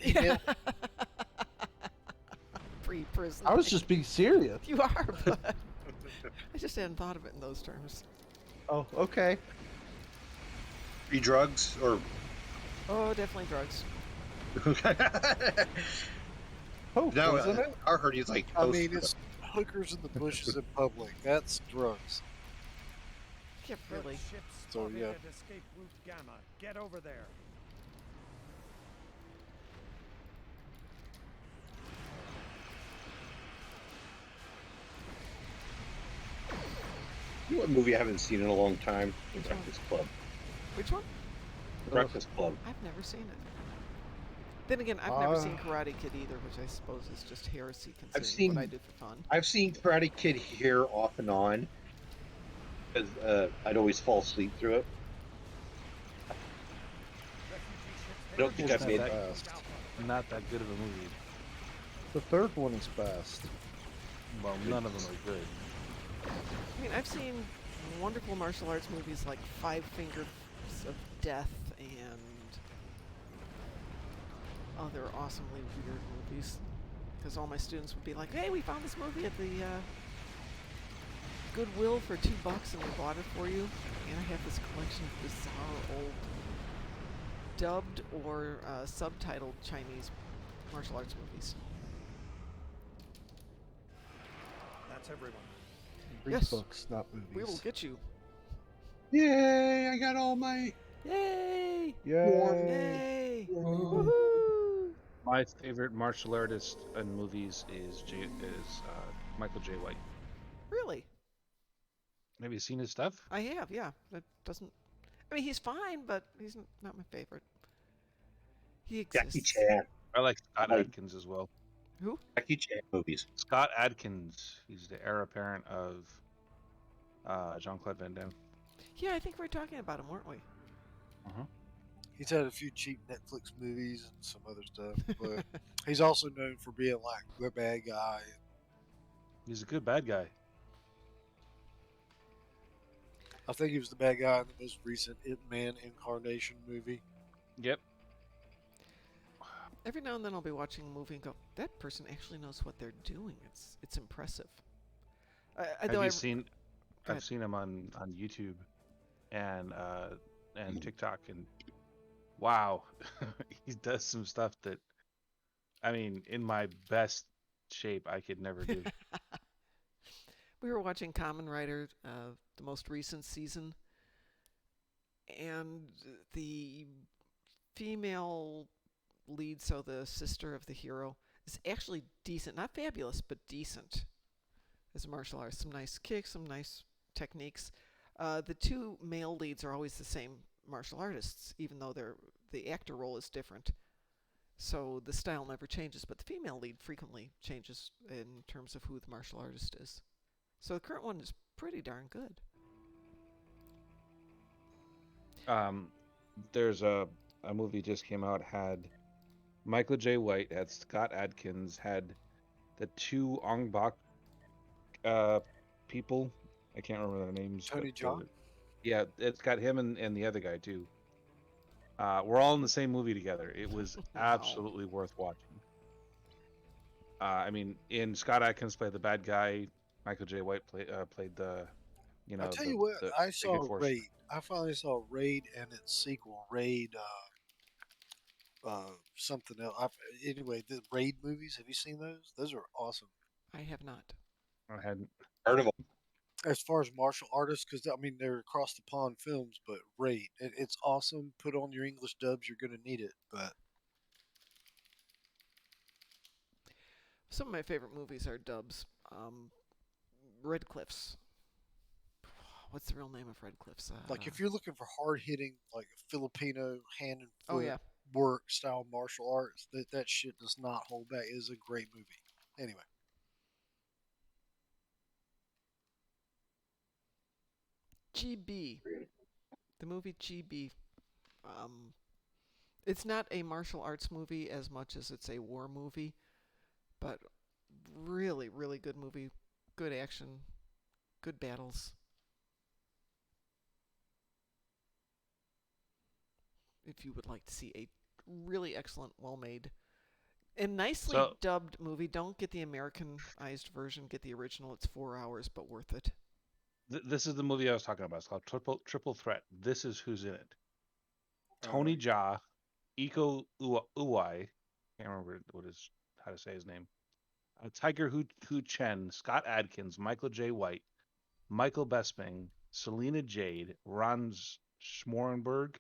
Pre-prison. I was just being serious. You are, but I just hadn't thought of it in those terms. Oh, okay. Free drugs or? Oh, definitely drugs. Oh, no, isn't it? I heard he's like. I mean, it's hookers in the bushes in public. That's drugs. Yeah, really. So yeah. Escape route Gamma. Get over there. You know what movie I haven't seen in a long time? The Breakfast Club. Which one? The Breakfast Club. I've never seen it. Then again, I've never seen Karate Kid either, which I suppose is just heresy considering what I do for fun. I've seen Karate Kid here off and on, because I'd always fall asleep through it. I don't think I've made not that good of a movie. The third one is best. Well, none of them are good. I mean, I've seen wonderful martial arts movies like Five Fingers of Death and other awesomely weird movies. Because all my students would be like, hey, we found this movie at the Goodwill for $2 and we bought it for you. And I have this collection of bizarre old dubbed or subtitled Chinese martial arts movies. That's everyone. Read books, not movies. We will get you. Yay! I got all my. Yay! Yay! Woohoo! My favorite martial artist in movies is Michael J. White. Really? Have you seen his stuff? I have, yeah. That doesn't. I mean, he's fine, but he's not my favorite. He exists. Jackie Chan. I like Scott Adkins as well. Who? Jackie Chan movies. Scott Adkins. He's the heir apparent of Jean-Claude Van Damme. Yeah, I think we were talking about him, weren't we? He's had a few cheap Netflix movies and some other stuff, but he's also known for being like the bad guy. He's a good bad guy. I think he was the bad guy in the most recent Ip Man Incarnation movie. Yep. Every now and then I'll be watching a movie and go, that person actually knows what they're doing. It's impressive. I've seen him on YouTube and TikTok, and wow, he does some stuff that, I mean, in my best shape, I could never do. We were watching Kamen Rider, the most recent season, and the female lead, so the sister of the hero, is actually decent. Not fabulous, but decent as a martial artist. Some nice kicks, some nice techniques. The two male leads are always the same martial artists, even though the actor role is different. So the style never changes, but the female lead frequently changes in terms of who the martial artist is. So the current one is pretty darn good. There's a movie just came out, had Michael J. White, had Scott Adkins, had the two Ong Bak people. I can't remember their names. Tony Jaa? Yeah, it's got him and the other guy too. We're all in the same movie together. It was absolutely worth watching. I mean, Scott Adkins played the bad guy. Michael J. White played the, I tell you what, I saw Raid. I finally saw Raid and its sequel, Raid. Something else. Anyway, the Raid movies. Have you seen those? Those are awesome. I have not. I hadn't heard of them. As far as martial artists, because I mean they're across the pond films, but Raid, it's awesome. Put on your English dubs, you're gonna need it. But some of my favorite movies are dubs. Red Cliffs. What's the real name of Red Cliffs? Like if you're looking for hard hitting, like Filipino hand and foot work style martial arts, that shit does not hold back. It is a great movie. Anyway. GB. The movie GB. It's not a martial arts movie as much as it's a war movie, but really, really good movie. Good action. Good battles. If you would like to see a really excellent, well-made, and nicely dubbed movie, don't get the Americanized version. Get the original. It's 4 hours, but worth it. This is the movie I was talking about. It's called Triple Threat. This is who's in it. Tony Jaa, Iko Uwai, can't remember how to say his name. Tiger Hu Chen, Scott Adkins, Michael J. White, Michael Bisping, Selena Jade, Ron Schmorenberg,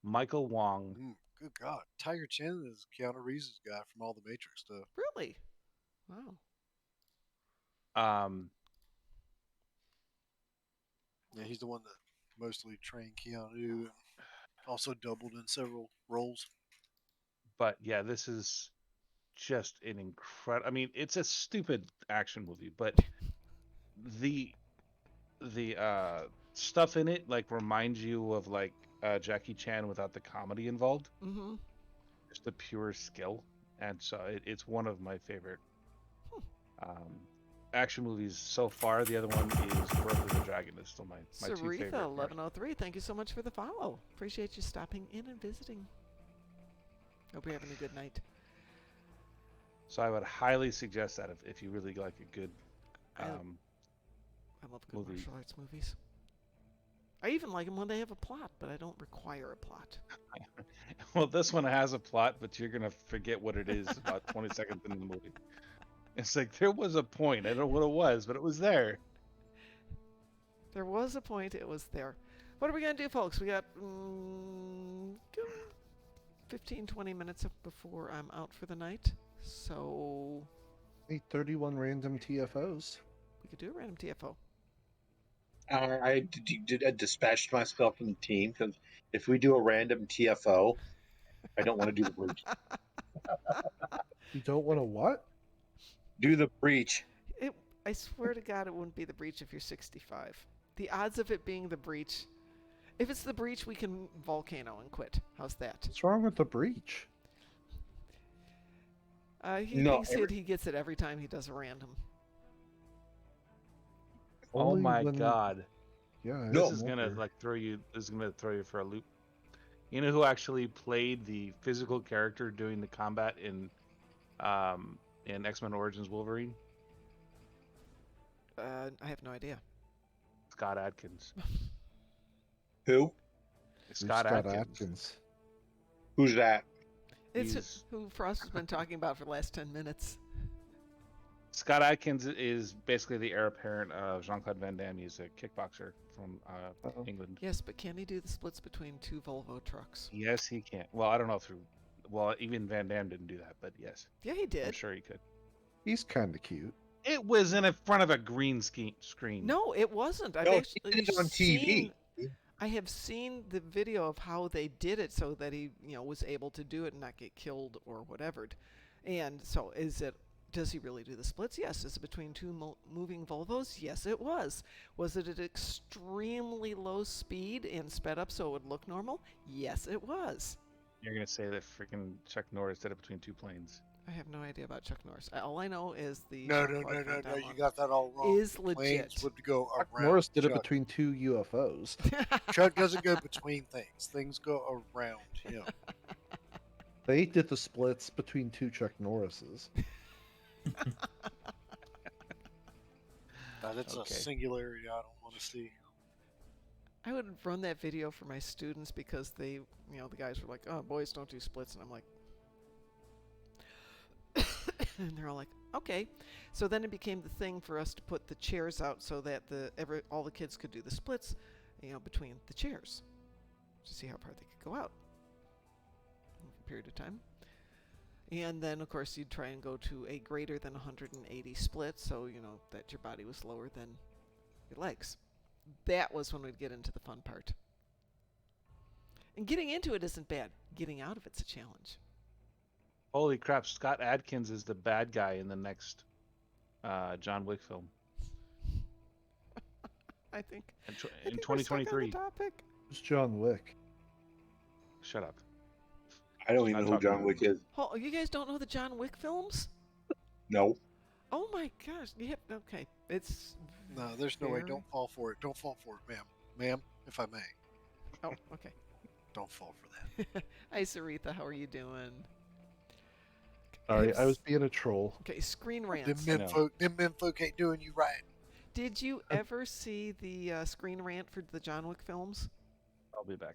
Michael Wong. Good God. Tiger Chen is Keanu Reeves' guy from all the Matrix stuff. Really? Wow. Yeah, he's the one that mostly trained Keanu and also doubled in several roles. But yeah, this is just an incredible. I mean, it's a stupid action movie, but the stuff in it like reminds you of like Jackie Chan without the comedy involved. Mm-hmm. Just the pure skill, and so it's one of my favorite action movies so far. The other one is Birth of the Dragon. Is still my two favorite. Saritha 1103, thank you so much for the follow. Appreciate you stopping in and visiting. Hope you're having a good night. So I would highly suggest that if you really like a good I love good martial arts movies. I even like them when they have a plot, but I don't require a plot. Well, this one has a plot, but you're gonna forget what it is about 20 seconds into the movie. It's like there was a point. I don't know what it was, but it was there. There was a point. It was there. What are we gonna do, folks? We got 15, 20 minutes before I'm out for the night. So 8:31 random TFOs. We could do a random TFO. I dispatched myself from the team because if we do a random TFO, I don't want to do the breach. You don't want to what? Do the breach. I swear to God, it wouldn't be the breach if you're 65. The odds of it being the breach, if it's the breach, we can volcano and quit. How's that? What's wrong with the breach? He said he gets it every time he does a random. Oh my God! Yeah, this is gonna throw you. This is gonna throw you for a loop. You know who actually played the physical character doing the combat in X-Men Origins Wolverine? I have no idea. Scott Adkins. Who? Scott Adkins. Who's that? It's who Frost has been talking about for the last 10 minutes. Scott Adkins is basically the heir apparent of Jean-Claude Van Damme. He's a kickboxer from England. Yes, but can he do the splits between two Volvo trucks? Yes, he can. Well, I don't know even Van Damme didn't do that, but yes. Yeah, he did. I'm sure he could. He's kind of cute. It was in front of a green screen. No, it wasn't. He did it on TV. I have seen the video of how they did it so that he, was able to do it and not get killed or whatever. And so does he really do the splits? Yes. Is it between two moving Volvos? Yes, it was. Was it at extremely low speed and sped up so it would look normal? Yes, it was. You're gonna say that freaking Chuck Norris did it between two planes. I have no idea about Chuck Norris. All I know is the No. You got that all wrong. Is legit. Planes would go Chuck around. Norris did it between two UFOs. Chuck doesn't go between things. Things go around him. They did the splits between two Chuck Norrises. That's a singularity I don't want to see. I would run that video for my students because they, the guys were like, "Oh, boys don't do splits," and I'm like, and they're all like, "Okay." So then it became the thing for us to put the chairs out so that all the kids could do the splits, between the chairs, to see how far they could go out over a period of time. And then, of course, you'd try and go to a greater than 180 split, so that your body was lower than your legs. That was when we'd get into the fun part. And getting into it isn't bad. Getting out of it's a challenge. Holy crap! Scott Adkins is the bad guy in the next John Wick film. I think in 2023. Who's John Wick? Shut up. I don't even know who John Wick is. Oh, you guys don't know the John Wick films? No. Oh my gosh! Okay, it's. No, there's no way. Don't fall for it. Don't fall for it, ma'am. Ma'am, if I may. Oh, okay. Don't fall for that. Hi, Saritha. How are you doing? Sorry, I was being a troll. Okay, screen rants. Them men folk ain't doing you right. Did you ever see the screen rant for the John Wick films? I'll be back.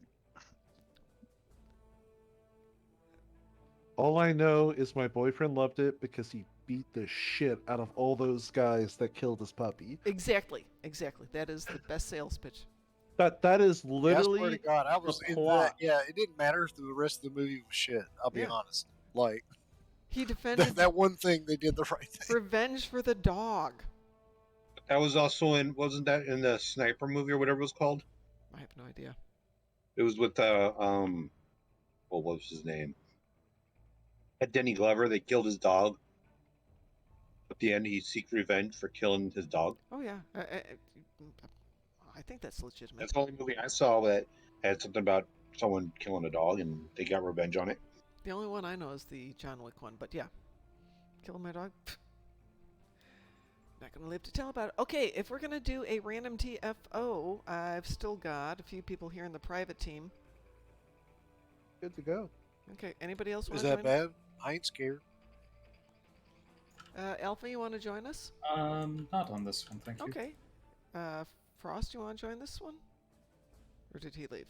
All I know is my boyfriend loved it because he beat the shit out of all those guys that killed his puppy. Exactly. That is the best sales pitch. That is literally. I swear to God, I was in that. Yeah, it didn't matter if the rest of the movie was shit. I'll be honest. Like, he defended that one thing. They did the right thing. Revenge for the dog. That was also wasn't that in the Sniper movie or whatever it was called? I have no idea. It was with what was his name? At Denny Glover, they killed his dog. At the end, he seeks revenge for killing his dog. Oh yeah, I think that's legitimate. That's the only movie I saw that had something about someone killing a dog and they got revenge on it. The only one I know is the John Wick one, but yeah, killing my dog. Not gonna live to tell about it. Okay, if we're gonna do a random TFO, I've still got a few people here in the private team. Good to go. Okay, anybody else want Is to join? that bad? I ain't scared. Alpha, you want to join us? Not on this one, thank you. Okay. Frost, you want to join this one? Or did he leave?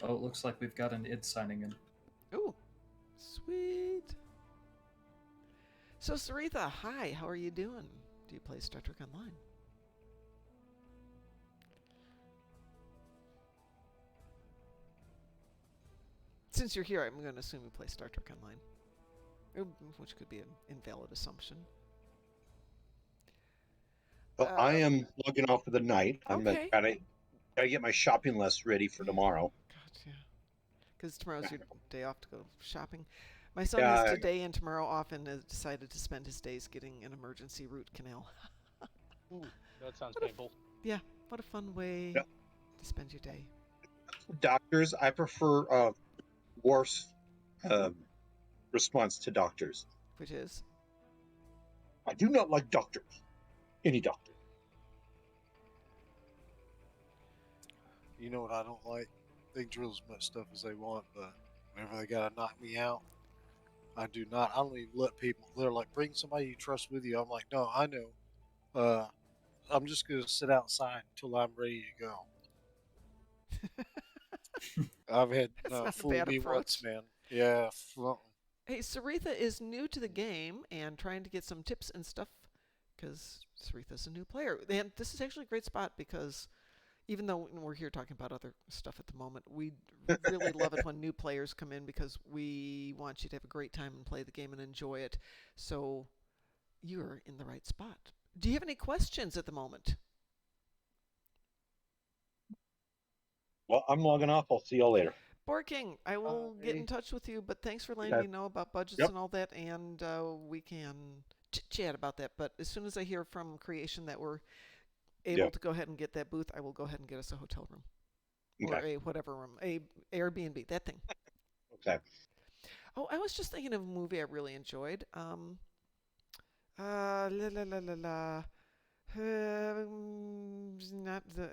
Oh, it looks like we've got an id signing in. Ooh, sweet. So, Saritha, hi, how are you doing? Do you play Star Trek Online? Since you're here, I'm going to assume you play Star Trek Online, which could be an invalid assumption. Well, I am logging off for the night. I'm okay. gotta get my shopping list ready for tomorrow. Gotcha. Because tomorrow's your day off to go shopping. My son has today and tomorrow off and has decided to spend his days getting an emergency root canal. Ooh, that sounds painful. Yeah, what a fun way to spend your day. Doctors, I prefer Worf's response to doctors. Which is? I do not like doctors. Any doctor. You know what I don't like? They can drill as much stuff as they want, but whenever they gotta knock me out, I do not. I don't even let people. They're like, bring somebody you trust with you. I'm like, no, I know. I'm just gonna sit outside until I'm ready to go. I've had fool me once, man. Yeah. Hey, Saritha is new to the game and trying to get some tips and stuff because Saritha's a new player. And this is actually a great spot because even though we're here talking about other stuff at the moment, we really love it when new players come in because we want you to have a great time and play the game and enjoy it. So you're in the right spot. Do you have any questions at the moment? Well, I'm logging off. I'll see y'all later. Borking, I will get in touch with you, but thanks for letting me know about budgets and all that, and we can chit-chat about that. But as soon as I hear from Creation that we're able to go ahead and get that booth, I will go ahead and get us a hotel room. or a whatever room, a Airbnb, that thing. Okay. Oh, I was just thinking of a movie I really enjoyed. Not the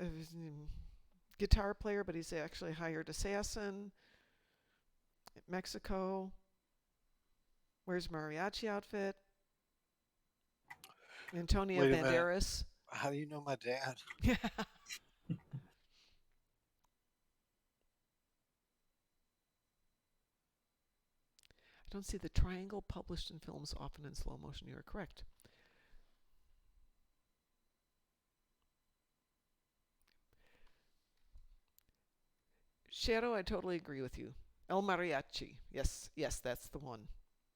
guitar player, but he's actually a hired assassin. Mexico. Wears mariachi outfit. Antonio Banderas. How do you know my dad? Yeah. I don't see the triangle published in films often in slow motion. You are correct. Shadow, I totally agree with you. El Mariachi. Yes, that's the one.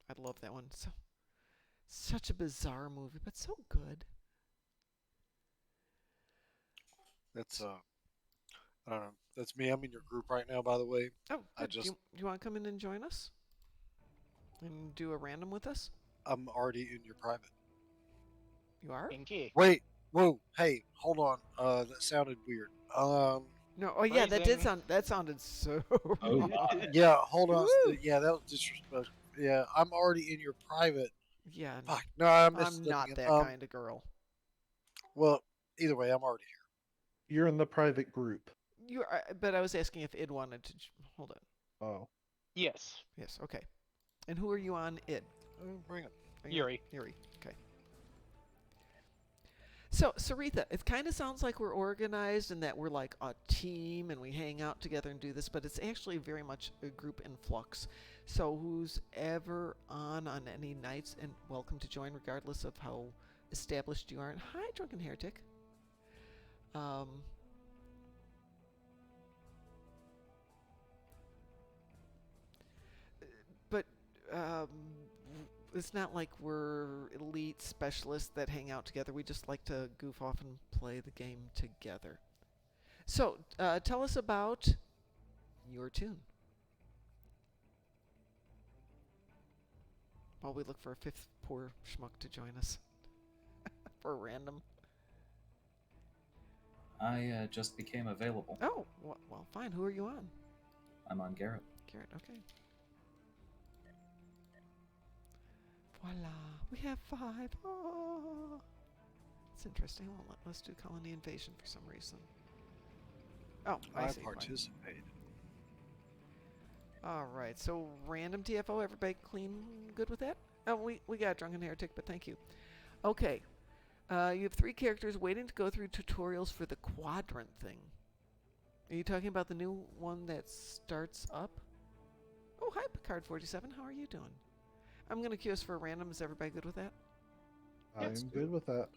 I love that one. So, such a bizarre movie, but so good. That's I don't know. That's me. I'm in your group right now, by the way. Oh, good. Do you want to come in and join us? And do a random with us? I'm already in your private. You are? Wait. Whoa. Hey, hold on. That sounded weird. No. Oh yeah, that sounded so wrong. Yeah. Hold on. Yeah, that was disrespectful. Yeah, I'm already in your private. Yeah. Fuck. No, I'm not that kind of girl. Well, either way, I'm already here. You're in the private group. You are, but I was asking if Id wanted to. Hold on. Oh. Yes. Yes. Okay. And who are you on, Id? Bring it. Yuri. Yuri. Okay. So, Saritha, it kind of sounds like we're organized and that we're like a team and we hang out together and do this, but it's actually very much a group in flux. So, who's ever on any nights, and welcome to join regardless of how established you are. And hi, Drunken Heretic. But it's not like we're elite specialists that hang out together. We just like to goof off and play the game together. So, tell us about your tune. While we look for a fifth poor schmuck to join us. For random. I just became available. Oh, well, fine. Who are you on? I'm on Garrett. Garrett, okay. Voila, we have 5. Oh, it's interesting. Well, let's do colony invasion for some reason. Oh, I see. Participated. All right, so random TFO. Everybody clean, good with that? Oh, we got Drunken Heretic, but thank you. Okay, you have 3 characters waiting to go through tutorials for the quadrant thing. Are you talking about the new one that starts up? Oh, hi, Picard47. How are you doing? I'm going to queue us for a random. Is everybody good with that? I'm good with that.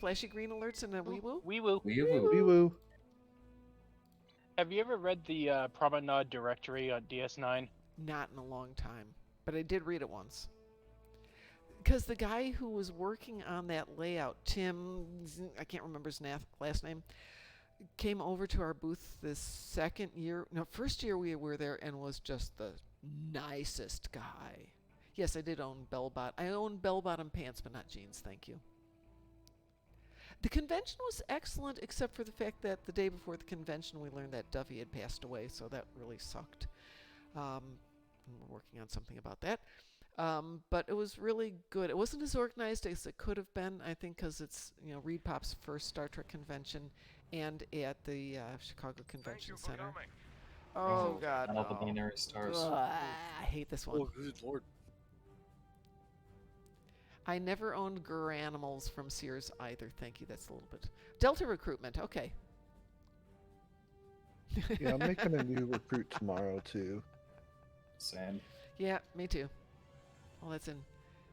Flashy green alerts and a wee-woo? Wee-woo. Wee-woo. Wee-woo. Have you ever read the Promenade directory on DS9? Not in a long time, but I did read it once. Because the guy who was working on that layout, Tim, I can't remember his last name, came over to our booth this first year we were there and was just the nicest guy. Yes, I did own bell-bottom. I own bell-bottom pants, but not jeans, thank you. The convention was excellent, except for the fact that the day before the convention we learned that Duffy had passed away, so that really sucked. And we're working on something about that. But it was really good. It wasn't as organized as it could have been, I think, because it's Reed Pop's first Star Trek convention and at the Chicago Convention Center. Oh, God. All the binary stars. I hate this one. Oh, good Lord. I never owned Garanimals from Sears either. Thank you. That's a little bit. Delta recruitment. Okay. Yeah, I'm making a new recruit tomorrow, too. Same. Yeah, me too. Well, that's in.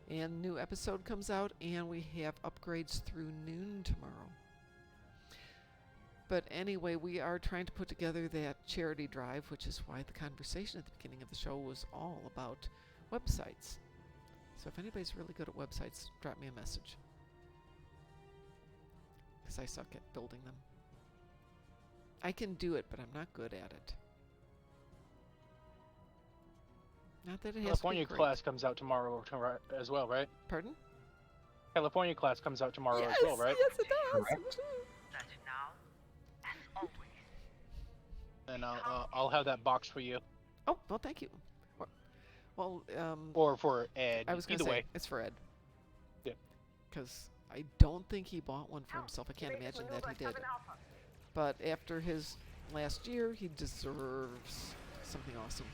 And new episode comes out, and we have upgrades through noon tomorrow. But anyway, we are trying to put together that charity drive, which is why the conversation at the beginning of the show was all about websites. So if anybody's really good at websites, drop me a message. Because I suck at building them. I can do it, but I'm not good at it. Not that it has California to be great. class comes out tomorrow as well, right? Pardon? California class comes out tomorrow as well, right? Yes, it does. Correct. and I'll have that box for you. Oh, well, thank you. Well, or for Ed. I was going to Either say way. it's for Ed. Yeah. Because I don't think he bought one for himself. I can't imagine that he did. But after his last year, he deserves something awesome.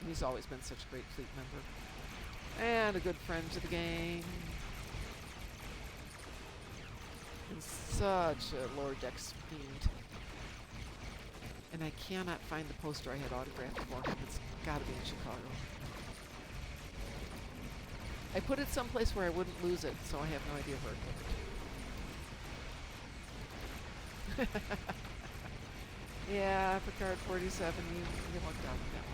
He's always been such a great fleet member. And a good friend to the game. And such a lower decks fiend. And I cannot find the poster I had autographed for him. It's gotta be in Chicago. I put it someplace where I wouldn't lose it, so I have no idea where I put it. Yeah, Picard 47, you lucked out with that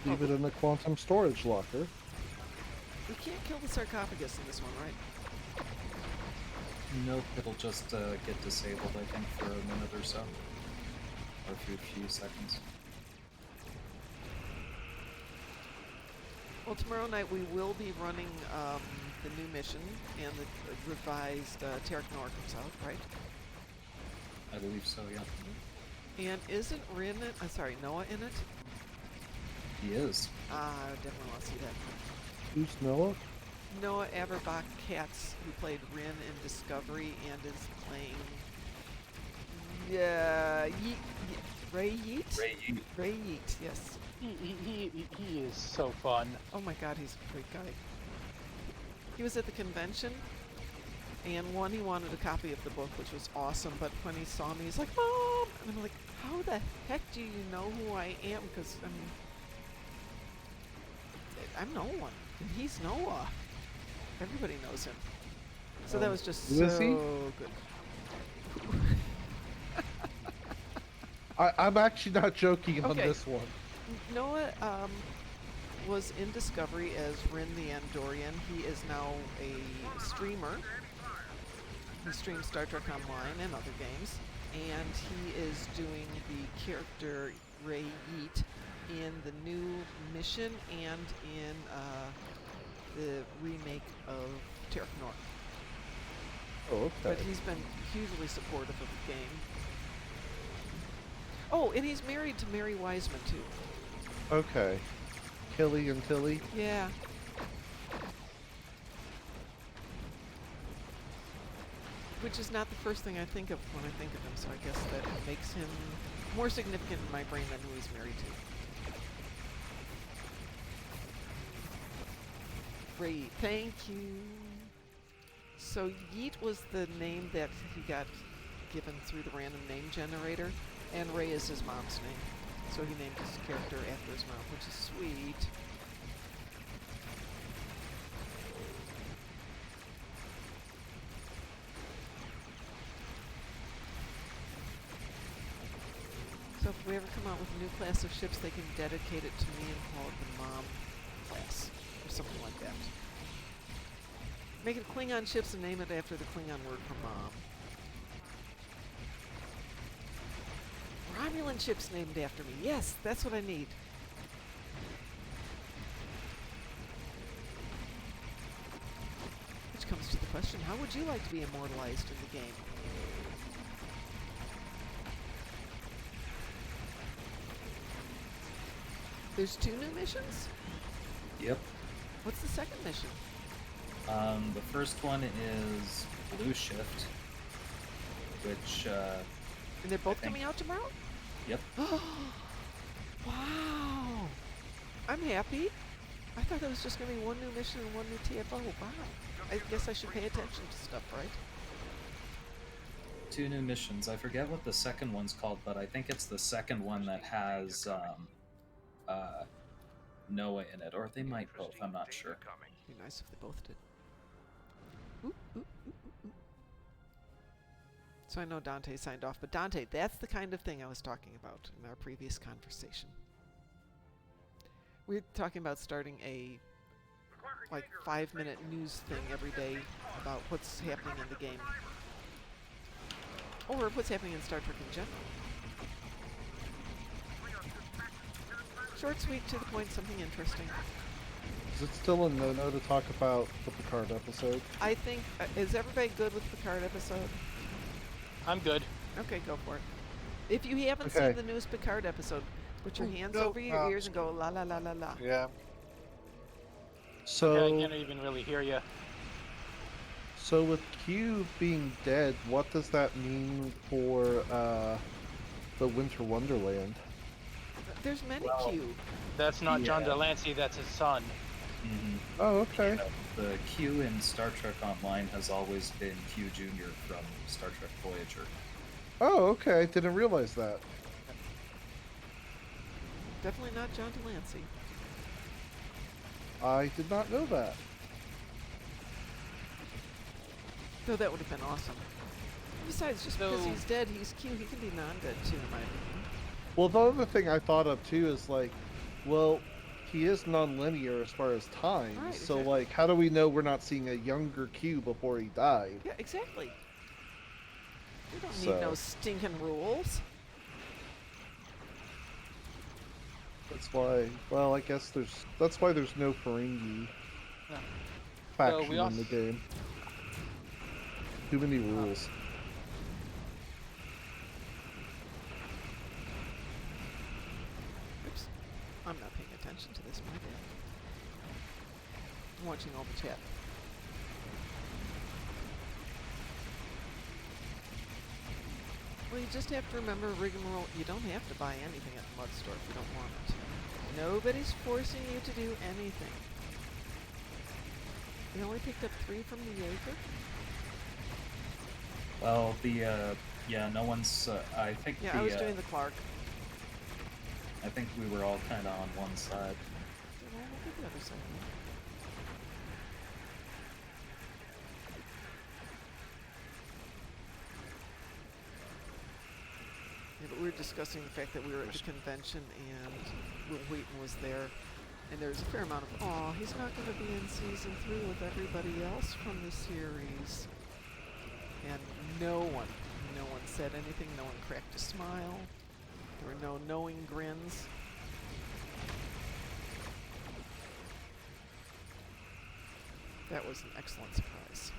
one. Leave it in the quantum storage locker. We can't kill the sarcophagus in this one, right? Nope, it'll just get disabled, I think, for a minute or so. Or a few seconds. Well, tomorrow night we will be running the new mission, and the revised Tarek Noir comes out, right? I believe so, yeah. And isn't Rin, sorry, Noah in it? He is. I definitely want to see that. Who's Noah? Noah Averbach-Katz, who played Rin in Discovery and is playing... Ray Yeet? Ray Yeet, yes. He is so fun. Oh my god, he's a great guy. He was at the convention, and he wanted a copy of the book, which was awesome, but when he saw me, he's like, Mom! And I'm like, how the heck do you know who I am? Because, I mean, I'm no one, and he's Noah. Everybody knows him. So that was just so good. I'm actually not joking on this one. Noah was in Discovery as Rin the Andorian. He is now a streamer. He streams Star Trek Online and other games. And he is doing the character Ray Yeet in the new mission and in the remake of Tarek Noir. Oh, okay. But he's been hugely supportive of the game. Oh, and he's married to Mary Wiseman, too. Okay. Killy and Tilly? Yeah. Which is not the first thing I think of when I think of him, so I guess that makes him more significant in my brain than who he's married to. Great, thank you. So Yeet was the name that he got given through the random name generator, and Ray is his mom's name. So he named his character after his mom, which is sweet. So if we ever come out with a new class of ships, they can dedicate it to me and call it the Mom class, or something like that. Make it Klingon ships and name it after the Klingon word for mom. Romulan ships named after me. Yes, that's what I need. Which comes to the question, how would you like to be immortalized in the game? There's 2 new missions? Yep. What's the second mission? The first one is Blue Shift, which, and they're both coming out tomorrow? Yep. Wow! I'm happy. I thought there was just going to be 1 new mission and 1 new TFO. Wow. I guess I should pay attention to stuff, right? 2 new missions. I forget what the second one's called, but I think it's the second one that has, Noah in it, or they might both, I'm not sure. Be nice if they both did. Ooh, ooh, ooh, ooh, ooh. So I know Dante signed off, but Dante, that's the kind of thing I was talking about in our previous conversation. We're talking about starting a 5-minute news thing every day about what's happening in the game. Or what's happening in Star Trek in general. Short, sweet, to the point, something interesting. Is it still a no-no to talk about the Picard episode? I think, is everybody good with the Picard episode? I'm good. Okay, go for it. If you haven't seen the newest Picard episode, put your hands over your ears and go la la la la la. Yeah. So okay, I can't even really hear you. So with Q being dead, what does that mean for the Winter Wonderland? There's many Q. That's not John Delancey, that's his son. Mm-hmm. Oh, okay. The Q in Star Trek Online has always been Q Jr. from Star Trek Voyager. Oh, okay. I didn't realize that. Definitely not John Delancey. I did not know that. Though that would have been awesome. Besides, just because he's dead, he's Q. He can be non-dead too, in my opinion. Well, the other thing I thought of too is like, well, he is non-linear as far as time. Right, so exactly. like, how do we know we're not seeing a younger Q before he died? Yeah, exactly. We don't need no stinking rules. That's why. Well, I guess that's why there's no Ferengi faction in the game. Too many rules. Oops. I'm not paying attention to this, my bad. I'm watching all the chat. Well, you just have to remember, rigmarole, you don't have to buy anything at the mud store if you don't want it. Nobody's forcing you to do anything. You only picked up 3 from the Jaeger? Well, no one's, I think yeah, I was doing the Clark. I think we were all kind of on one side. Yeah, we'll do the other side. Yeah, but we were discussing the fact that we were at the convention and Will Wheaton was there, and there's a fair amount of, oh, he's not going to be in season 3 with everybody else from the series. And no one said anything, no one cracked a smile, there were no knowing grins. That was an excellent surprise.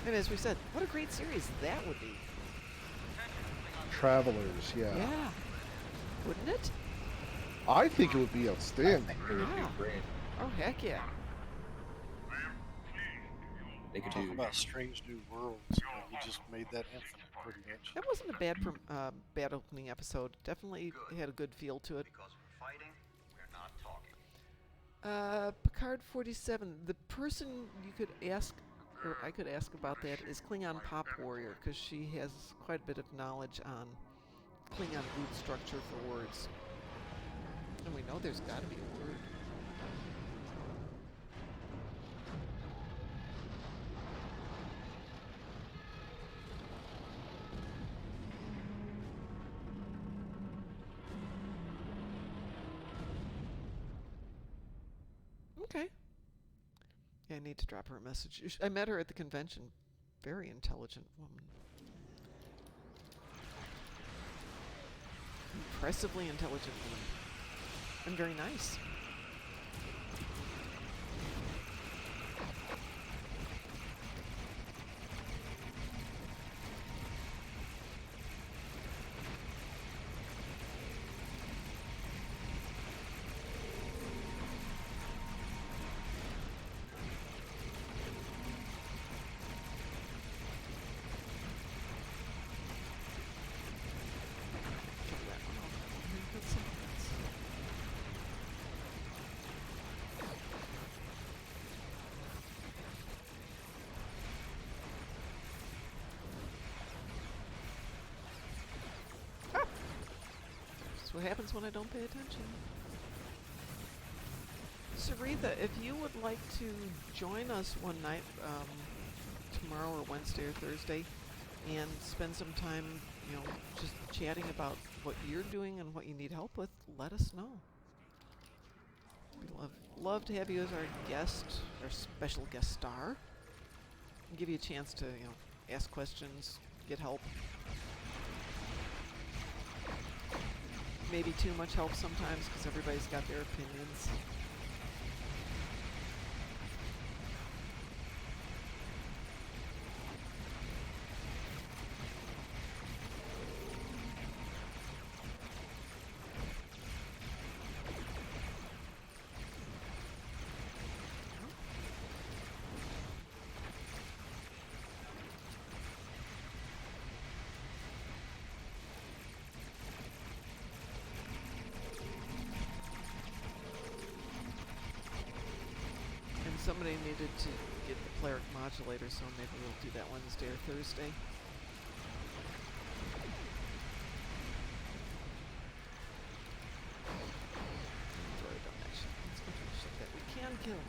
And as we said, what a great series that would be. Travelers, yeah. Yeah. Wouldn't it? I think it would be outstanding. I think it would be great. Oh, heck yeah. They could Talk do about Strange New Worlds. We just made that infinite, pretty much. That wasn't a bad opening episode. Definitely had a good feel to it. Because we're fighting, we're not talking. Picard 47. The person you could ask, or I could ask about that, is Klingon Pop Warrior, because she has quite a bit of knowledge on Klingon root structure for words. And we know there's got to be a word. Okay. Yeah, I need to drop her a message. I met her at the convention. Very intelligent woman. Impressively intelligent woman. And very nice. That's what happens when I don't pay attention. Saritha, if you would like to join us one night, tomorrow or Wednesday or Thursday, and spend some time, just chatting about what you're doing and what you need help with, let us know. We'd love to have you as our guest, our special guest star, and give you a chance to, ask questions, get help. Maybe too much help sometimes because everybody's got their opinions. somebody needed to get the cleric modulator, so maybe we'll do that Wednesday or Thursday. Droid on that ship. Let's go to the ship that we can kill.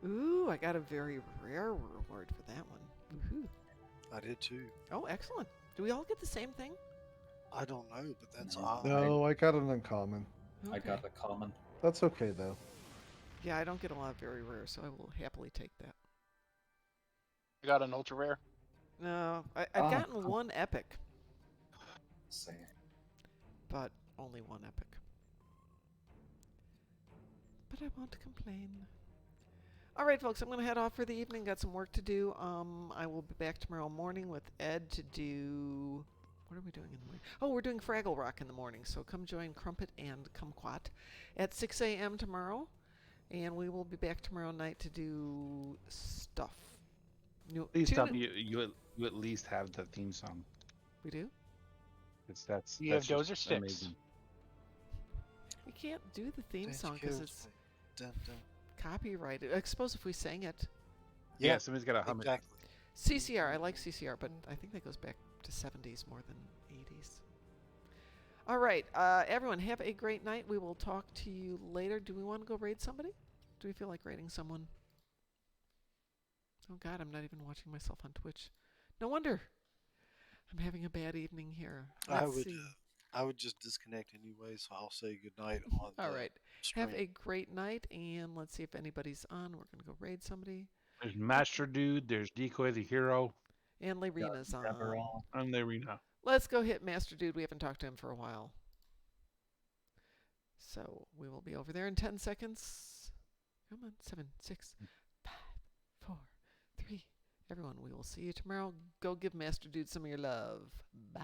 Ooh, I got a very rare reward for that one. Woohoo. I did too. Oh, excellent. Do we all get the same thing? I don't know, but that's odd. No, I got an uncommon. Okay. I got a common. That's okay, though. Yeah, I don't get a lot of very rare, so I will happily take that. I got an ultra rare. No, I've gotten one epic. Same. But only one epic. But I won't complain. All right, folks, I'm going to head off for the evening. Got some work to do. I will be back tomorrow morning with Ed to do... What are we doing in the morning? Oh, we're doing Fraggle Rock in the morning. So come join Crumpet and Kumquat at 6 a.m. tomorrow. And we will be back tomorrow night to do stuff. Please tell me you at least have the theme song. We do? That's have Dozer Sticks. Amazing. We can't do the theme song because it's copyrighted. I suppose if we sang it. Yeah, somebody's got to hum exactly. it. CCR, I like CCR, but I think that goes back to 70s more than 80s. All right, everyone, have a great night. We will talk to you later. Do we want to go raid somebody? Do we feel like raiding someone? Oh, God, I'm not even watching myself on Twitch. No wonder. I'm having a bad evening here. Let's see. I would just disconnect anyway, so I'll say goodnight on the All right. stream. Have a great night, and let's see if anybody's on. We're going to go raid somebody. There's Master Dude. There's Decoy the Hero. And Lerena's on. And Lerena. Let's go hit Master Dude. We haven't talked to him for a while. So we will be over there in 10 seconds. Come on. 7, 6, 5, 4, 3. Everyone, we will see you tomorrow. Go give Master Dude some of your love. Bye.